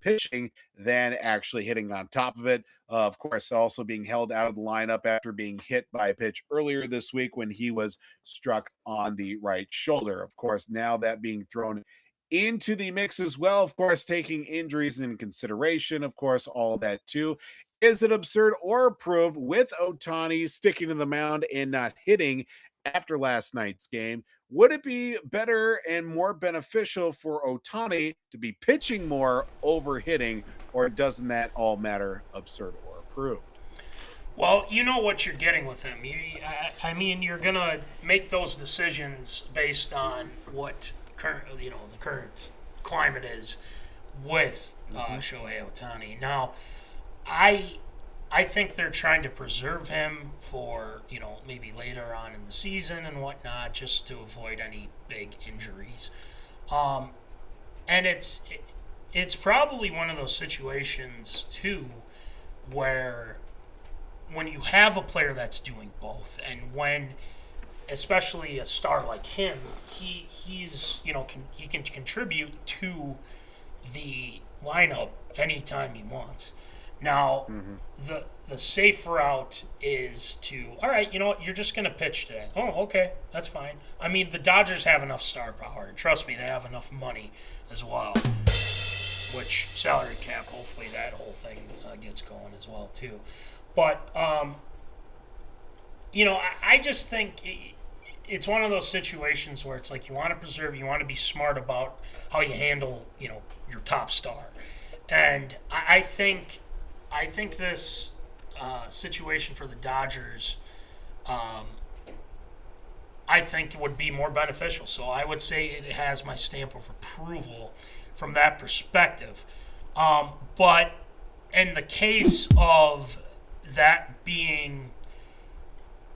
pitching than actually hitting on top of it. Of course, also being held out of the lineup after being hit by a pitch earlier this week when he was struck on the right shoulder. Of course, now that being thrown into the mix as well, of course, taking injuries in consideration, of course, all that too. Is it absurd or approved with Ohtani sticking to the mound and not hitting after last night's game? Would it be better and more beneficial for Ohtani to be pitching more over hitting, or doesn't that all matter, absurd or approved? Well, you know what you're getting with him. I mean, you're gonna make those decisions based on what the current climate is with Shohei Ohtani. Now, I think they're trying to preserve him for, maybe later on in the season and whatnot, just to avoid any big injuries. And it's probably one of those situations too where when you have a player that's doing both, and when especially a star like him, he's he can contribute to the lineup anytime he wants. Now, the safe route is to, all right, you know what, you're just going to pitch today. Oh, okay, that's fine. I mean, the Dodgers have enough star power, and trust me, they have enough money as well, which salary cap, hopefully that whole thing gets going as well, too. But, I just think it's one of those situations where it's like you want to preserve, you want to be smart about how you handle, your top star. And I think this situation for the Dodgers, I think it would be more beneficial. So I would say it has my stamp of approval from that perspective. But in the case of that being,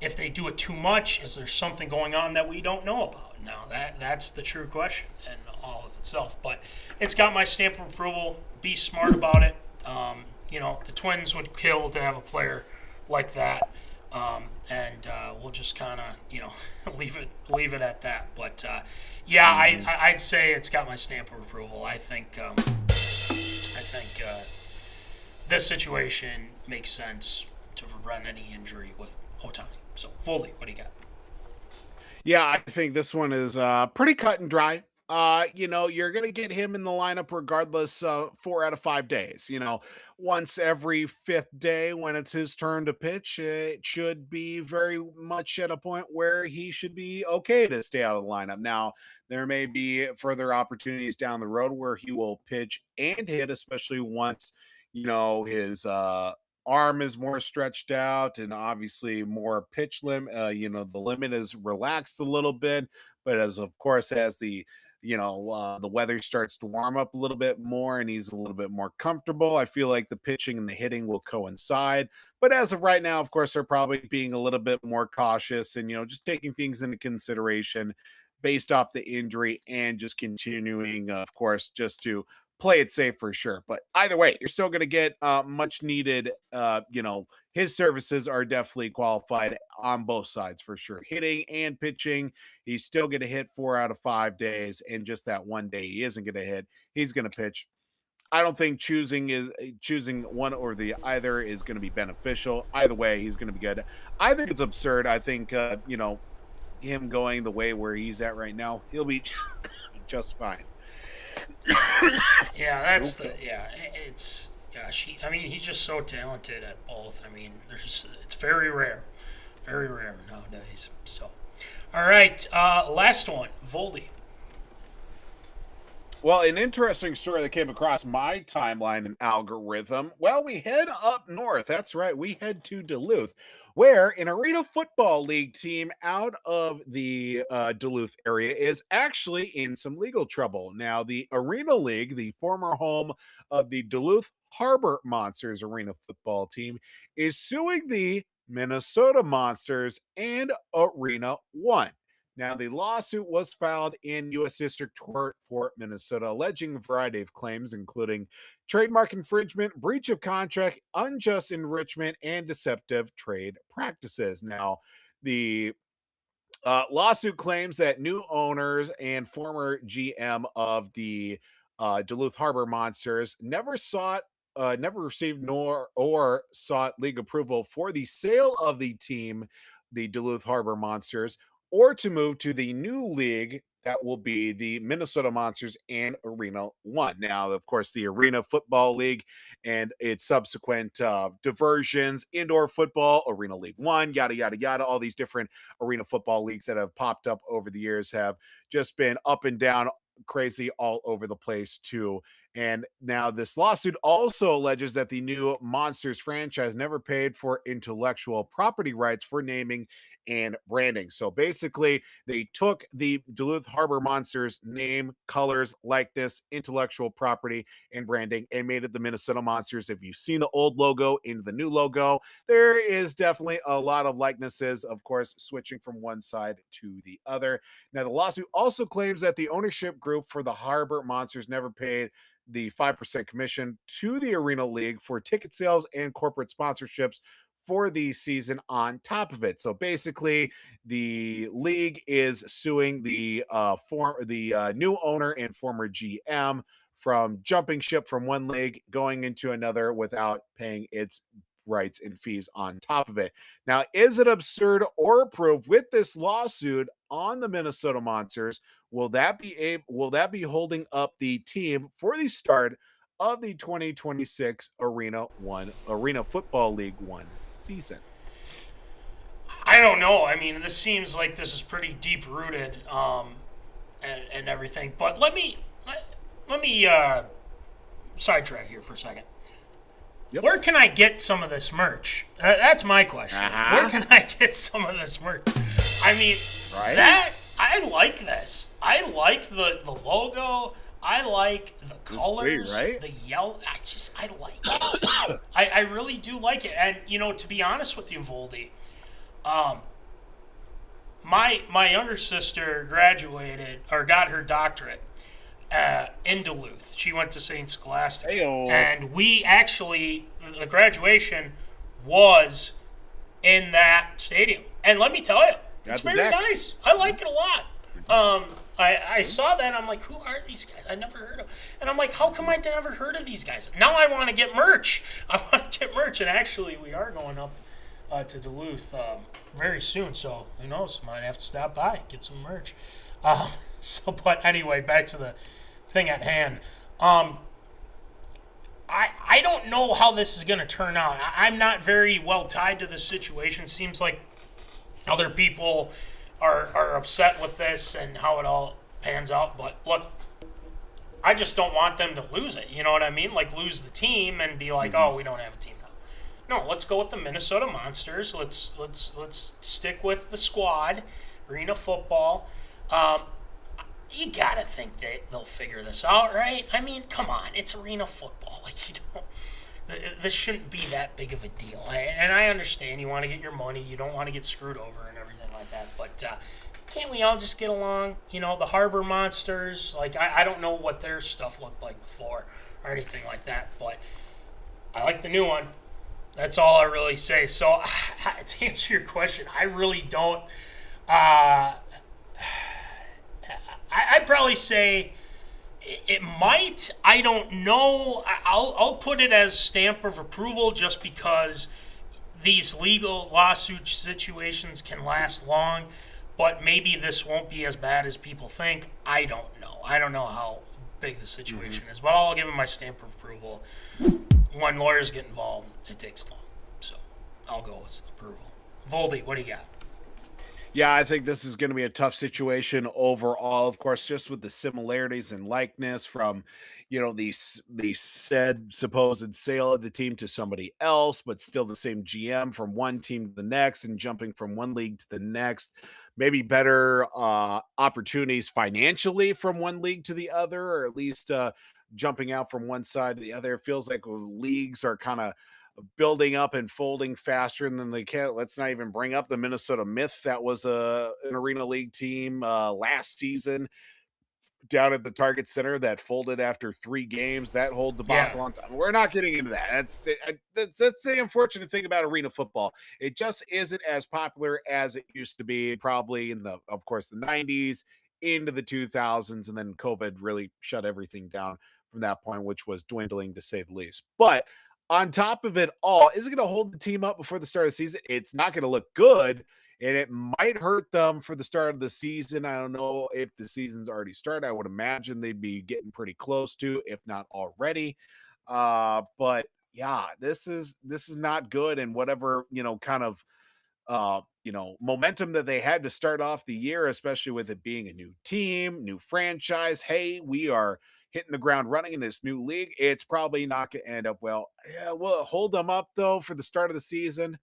if they do it too much, is there something going on that we don't know about? Now, that's the true question and all of itself. But it's got my stamp of approval. Be smart about it. The Twins would kill to have a player like that, and we'll just kind of, leave it at that. But I'd say it's got my stamp of approval. I think this situation makes sense to prevent any injury with Ohtani. So, Foley, what do you got? Yeah, I think this one is pretty cut and dry. You're going to get him in the lineup regardless 4 out of 5 days. Once every fifth day when it's his turn to pitch, it should be very much at a point where he should be okay to stay out of the lineup. Now, there may be further opportunities down the road where he will pitch and hit, especially once, his arm is more stretched out and obviously more pitch limit. The limit is relaxed a little bit, but as the the weather starts to warm up a little bit more and he's a little bit more comfortable, I feel like the pitching and the hitting will coincide. But as of right now, of course, they're probably being a little bit more cautious and, just taking things into consideration based off the injury and just continuing, of course, just to play it safe for sure. But either way, you're still going to get much needed. His services are definitely qualified on both sides for sure. Hitting and pitching, he's still going to hit 4 out of 5 days. And just that one day he isn't going to hit, he's going to pitch. I don't think choosing one or the either is going to be beneficial. Either way, he's going to be good. I think it's absurd. I think, him going the way where he's at right now, he'll be just fine. It's he's just so talented at both. I mean, it's very rare nowadays. So, all right, last one, Voldy. Well, an interesting story that came across my timeline and algorithm. Well, we head up north. That's right. We head to Duluth, where an Arena Football League team out of the Duluth area is actually in some legal trouble. Now, the Arena League, the former home of the Duluth Harbor Monsters Arena Football team, is suing the Minnesota Monsters and Arena One. Now, the lawsuit was filed in U.S. District Court for Minnesota, alleging a variety of claims, including trademark infringement, breach of contract, unjust enrichment, and deceptive trade practices. Now, the lawsuit claims that new owners and former GM of the Duluth Harbor Monsters never received nor or sought league approval for the sale of the team, the Duluth Harbor Monsters, or to move to the new league that will be the Minnesota Monsters and Arena One. Now, of course, the Arena Football League and its subsequent diversions, indoor football, Arena League One, yada, yada, yada, all these different arena football leagues that have popped up over the years have just been up and down, crazy all over the place too. And now this lawsuit also alleges that the new Monsters franchise never paid for intellectual property rights for naming and branding. So basically, they took the Duluth Harbor Monsters name, colors, likeness, intellectual property, and branding and made it the Minnesota Monsters. If you've seen the old logo into the new logo, there is definitely a lot of likenesses, of course, switching from one side to the other. Now, the lawsuit also claims that the ownership group for the Harbor Monsters never paid the 5% commission to the Arena League for ticket sales and corporate sponsorships for the season on top of it. So basically, the league is suing the new owner and former GM from jumping ship from one league going into another without paying its rights and fees on top of it. Now, is it absurd or approved with this lawsuit on the Minnesota Monsters? Will that be holding up the team for the start of the 2026 Arena Football League 1 season? I don't know. I mean, this seems like this is pretty deep rooted, and everything. But let me sidetrack here for a second. Yep. Where can I get some of this merch? That's my question. Where can I get some of this merch? I mean, right? I like this. I like the logo. I like the colors, right? The yellow. I like it. I really do like it. And, to be honest with you, Voldy, my younger sister graduated or got her doctorate in Duluth. She went to St. Scholastic. Hey-o. And we actually, the graduation was in that stadium. And let me tell you, it's very nice. I like it a lot. I saw that. I'm like, who are these guys? I never heard of them. And I'm like, how come I never heard of these guys? Now I want to get merch. And actually, we are going up to Duluth very soon. So who knows? Might have to stop by, get some merch. But anyway, back to the thing at hand. I don't know how this is going to turn out. I'm not very well tied to this situation. Seems like other people are upset with this and how it all pans out. But look, I just don't want them to lose it. You know what I mean? Like lose the team and be like, oh, we don't have a team now. No, let's go with the Minnesota Monsters. Let's stick with the squad, Arena Football. You gotta think that they'll figure this out, right? I mean, come on, it's Arena Football. Like this shouldn't be that big of a deal. And I understand you want to get your money, you don't want to get screwed over and everything like that. But can't we all just get along? The Harbor Monsters. Like I don't know what their stuff looked like before or anything like that. But I like the new one. That's all I really say. So to answer your question, I really don't. I'd probably say it might. I don't know. I'll put it as stamp of approval just because these legal lawsuit situations can last long, but maybe this won't be as bad as people think. I don't know. I don't know how big the situation is, but I'll give them my stamp of approval. When lawyers get involved, it takes long. So I'll go with approval. Voldy, what do you got? Yeah, I think this is going to be a tough situation overall. Of course, just with the similarities and likeness from, the said supposed sale of the team to somebody else, but still the same GM from one team to the next and jumping from one league to the next. Maybe better opportunities financially from one league to the other, or at least jumping out from one side to the other. It feels like leagues are kind of building up and folding faster than they can. Let's not even bring up the Minnesota Myth. That was an Arena League team last season down at the Target Center that folded after 3 games. That whole Yeah. debacle on time. We're not getting into that. That's the unfortunate thing about arena football. It just isn't as popular as it used to be, probably in of course, the 90s into the 2000s, and then COVID really shut everything down from that point, which was dwindling to say the least. But on top of it all, is it going to hold the team up before the start of the season? It's not going to look good, and it might hurt them for the start of the season. I don't know if the season's already started. I would imagine they'd be getting pretty close to, if not already. But yeah, this is not good. And whatever, kind of momentum that they had to start off the year, especially with it being a new team, new franchise. Hey, we are hitting the ground running in this new league. It's probably not going to end up well. Yeah, we'll hold them up though for the start of the season.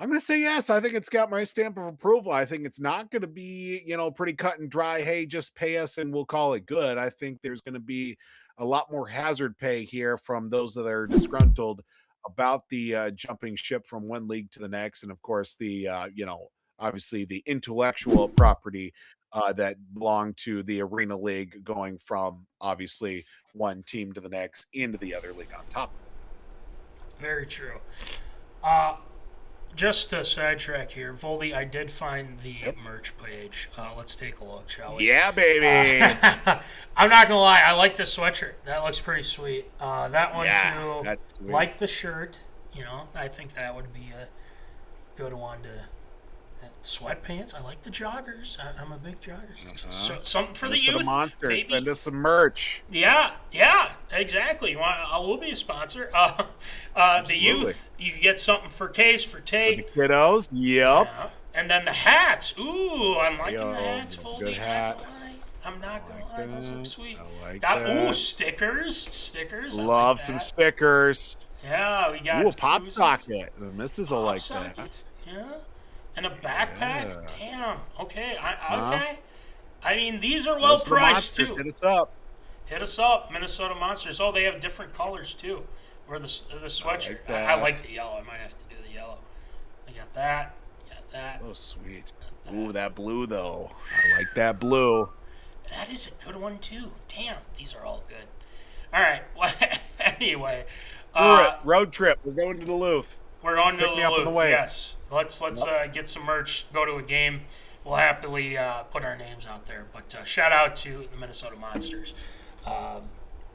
I'm going to say yes. I think it's got my stamp of approval. I think it's not going to be, pretty cut and dry. Hey, just pay us and we'll call it good. I think there's going to be a lot more hazard pay here from those that are disgruntled about the jumping ship from one league to the next. And of course, obviously the intellectual property that belong to the Arena League going from obviously one team to the next into the other league on top. Very true. Just to sidetrack here, Voldy, I did find the merch page. Let's take a look, shall we? Yeah, baby. I'm not gonna lie, I like the sweatshirt. That looks pretty sweet. That one too. That's sweet. Like the shirt. I think that would be a good one to. Sweatpants. I like the joggers. I'm a big joggers. So something for the youth. Monsters. Maybe. Send us some merch. Yeah, exactly. We'll be a sponsor. The youth, you can get something for Case, for Tate. For the kiddos. Yep. Yeah. And then the hats. Ooh, I'm liking the hats, Foldy. Good hat. I'm not gonna lie. Those look sweet. I like Got that. stickers. Love like some that. stickers. Yeah, we got Ooh, a pop koozies. socket. The missus will Pop like socket. that. Yeah. And a backpack. Yeah. Damn. Okay. Okay. I mean, these are well Those are the priced monsters. too. Hit us up. Hit us up, Minnesota Monsters. Oh, they have different colors too. Or the sweatshirt. that. I like the yellow. I might have to do the yellow. I got that. Got that. Oh, sweet. Ooh, that blue though. I like that blue. That is a good one too. Damn, these are all good. All right. Well, anyway, Road trip. We're going to Duluth. we're on to Pick me up on the Duluth. way. Yes. Let's get some merch. Go to a game. We'll happily put our names out there. But shout out to the Minnesota Monsters.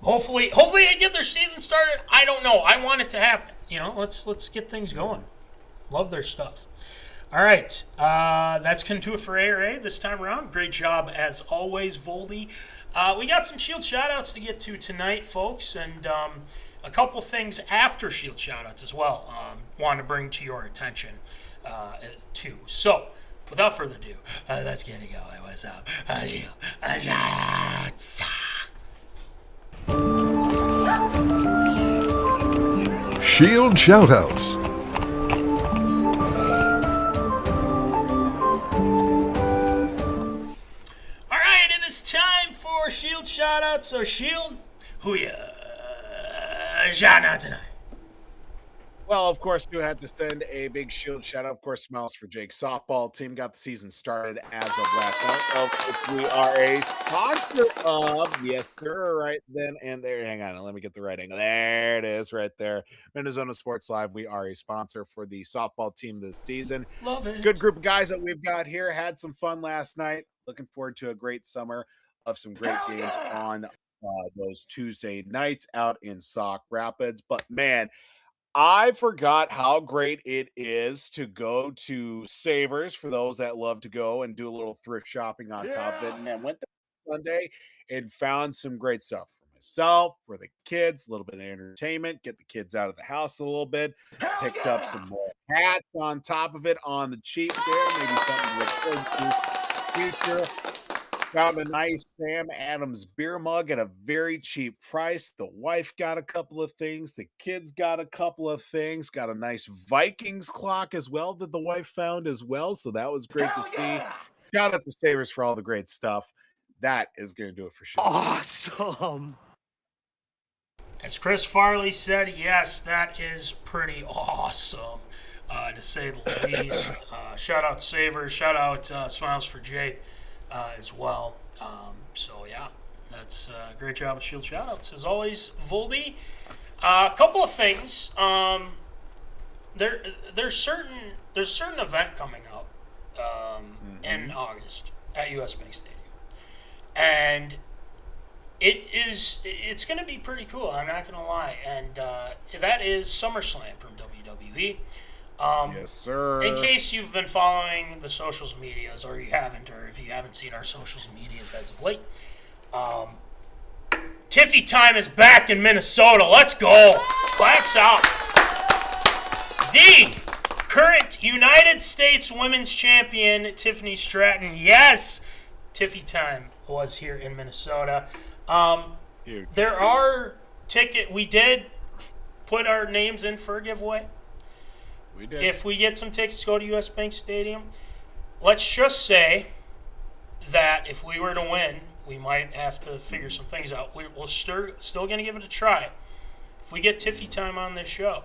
Hopefully they get their season started. I don't know. I want it to happen. Let's get things going. Love their stuff. All right, that's going to do it for ARA this time around. Great job as always, Voldy. We got some Shield shoutouts to get to tonight, folks, and a couple things after Shield shoutouts as well. Want to bring to your attention too. So, without further ado, let's get it going. What's up? Shield shoutouts. Shield shoutouts. All right, it is time for Shield shoutouts. So, Shield, who ya shout out tonight? Well, of course, you had to send a big Shield shout out. Of course, smiles for Jake's softball team. Got the season started as of last night. Of course, we are a sponsor of, yes, sir, right then and there. Hang on, let me get the right angle. There it is, right there. MinneZona Sports Live. We are a sponsor for the softball team this season. Love it. Good group of guys that we've got here. Had some fun last night. Looking forward to a great summer of some great games on those Tuesday nights out in Sauk Rapids. But man, I forgot how great it is to go to Savers for those that love to go and do a little thrift shopping on top of it. And man, went there Sunday and found some great stuff for myself, for the kids, a little bit of entertainment, get the kids out of the house a little bit, picked up some more hats on top of it on the cheap there, maybe something to look forward to in the future. Found a nice Sam Adams beer mug at a very cheap price. The wife got a couple of things. The kids got a couple of things. Got a nice Vikings clock as well that the wife found as well. So that was great to see. Shout out to Savers for all the great stuff. That is going to do it for sure. Awesome. As Chris Farley said, yes, that is pretty awesome, to say the least. Shout out Savers. Shout out Smiles for Jake. As well. So yeah, that's a great job with Shield shoutouts. As always, Voldy. A couple of things. There's a certain event coming up in August at US Bank Stadium. And it's going to be pretty cool, I'm not going to lie. And that is SummerSlam from WWE. Yes, sir. In case you've been following the socials medias, or you haven't, or if you haven't seen our socials medias as of late, Tiffy time is back in Minnesota. Let's go. Claps out. The current United States Women's Champion, Tiffany Stratton. Yes, Tiffy time was here in Minnesota. There are we did put our names in for a giveaway. We did. If we get some tickets to go to US Bank Stadium, let's just say that if we were to win, we might have to figure some things out. We're still going to give it a try. If we get Tiffy time on this show,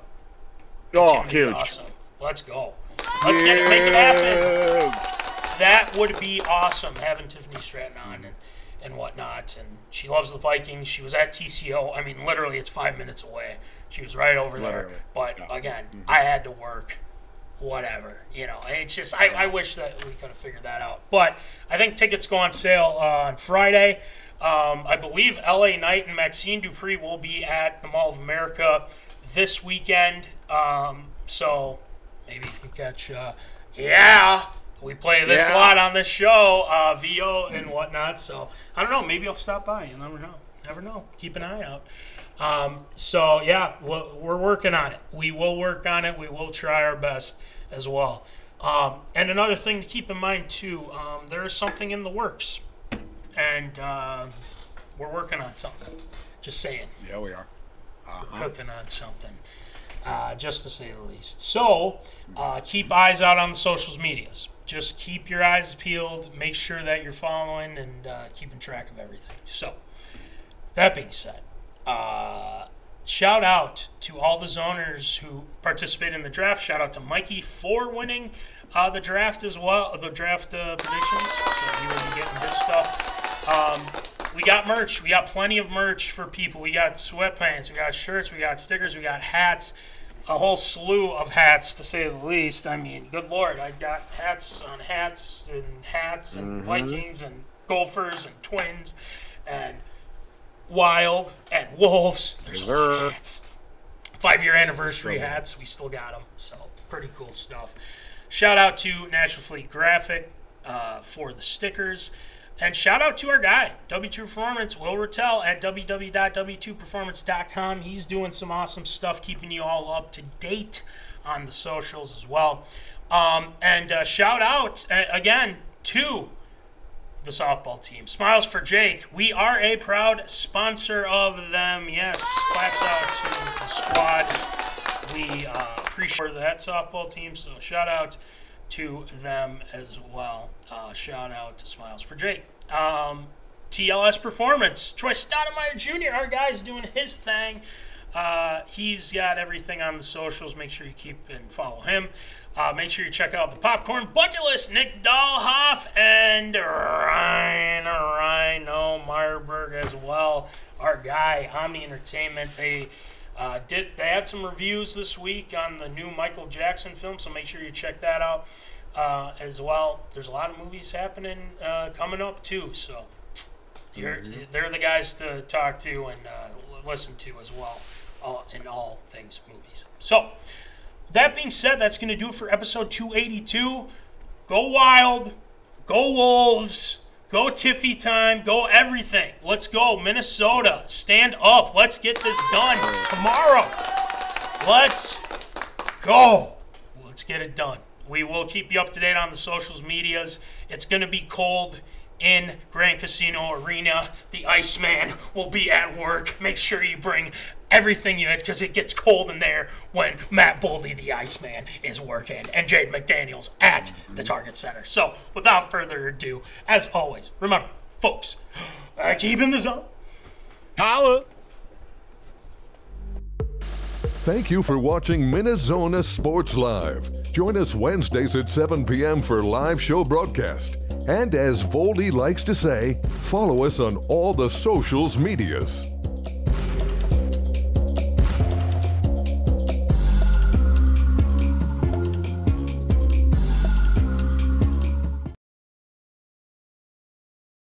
it's huge. Awesome. Let's go. Let's make it happen. That would be awesome, having Tiffany Stratton on and whatnot. And she loves the Vikings. She was at TCO. I mean, literally, it's 5 minutes away. She was right over there. But, again, I had to work. Whatever. It's just, I wish that we could have figured that out. But I think tickets go on sale on Friday. I believe LA Knight and Maxine Dupree will be at the Mall of America this weekend. So maybe if you catch, we play this a lot on this show, VO and whatnot. So I don't know. Maybe I'll stop by. You never know. Never know. Keep an eye out. We're working on it. We will work on it. We will try our best as well. And another thing to keep in mind, too, there is something in the works. And we're working on something. Just saying. Yeah, we are. We're cooking on something, just to say the least. So keep eyes out on the social medias. Just keep your eyes peeled. Make sure that you're following and keeping track of everything. So, that being said, shout out to all the zoners who participated in the draft. Shout out to Mikey for winning the draft as well, the draft predictions. So he will be getting his stuff. We got merch. We got plenty of merch for people. We got sweatpants. We got shirts. We got stickers. We got hats. A whole slew of hats, to say the least. I mean, good Lord. I got hats and Vikings and Gophers and Twins and Wild and Wolves. There's a lot of hats. 5-year anniversary hats. We still got them. So, pretty cool stuff. Shout out to National Fleet Graphic for the stickers. And shout out to our guy, W2 Performance, Will Rattel at www.w2performance.com. He's doing some awesome stuff, keeping you all up to date on the socials as well. And shout out, again, to the softball team. Smiles for Jake. We are a proud sponsor of them. Yes, claps out to the squad. We appreciate that softball team, so shout out to them as well. Shout out to Smiles for Jake. TLS Performance. Troy Stoudemire Jr., our guy's doing his thing. He's got everything on the socials. Make sure you keep and follow him. Make sure you check out the Popcorn Bucket List. Nick Dahlhoff and Rhino Meyerberg as well. Our guy, Omni Entertainment. They had some reviews this week on the new Michael Jackson film, so make sure you check that out as well. There's a lot of movies happening coming up too, so they're the guys to talk to and listen to as well in all things movies. So that being said, that's going to do it for episode 282. Go Wild, go Wolves, Go Tiffy time. Go everything. Let's go. Minnesota, stand up. Let's get this done tomorrow. Let's go. Let's get it done. We will keep you up to date on the socials medias. It's going to be cold in Grand Casino Arena. The Iceman will be at work. Make sure you bring everything you had because it gets cold in there when Matt Boldy, the Iceman, is working, and Jade McDaniels at the Target Center. So, without further ado, as always, remember, folks, keep in the zone. Holla! Thank you for watching MinneZona Sports Live. Join us Wednesdays at 7 p.m. for live show broadcast. And as Voldy likes to say, follow us on all the socials medias.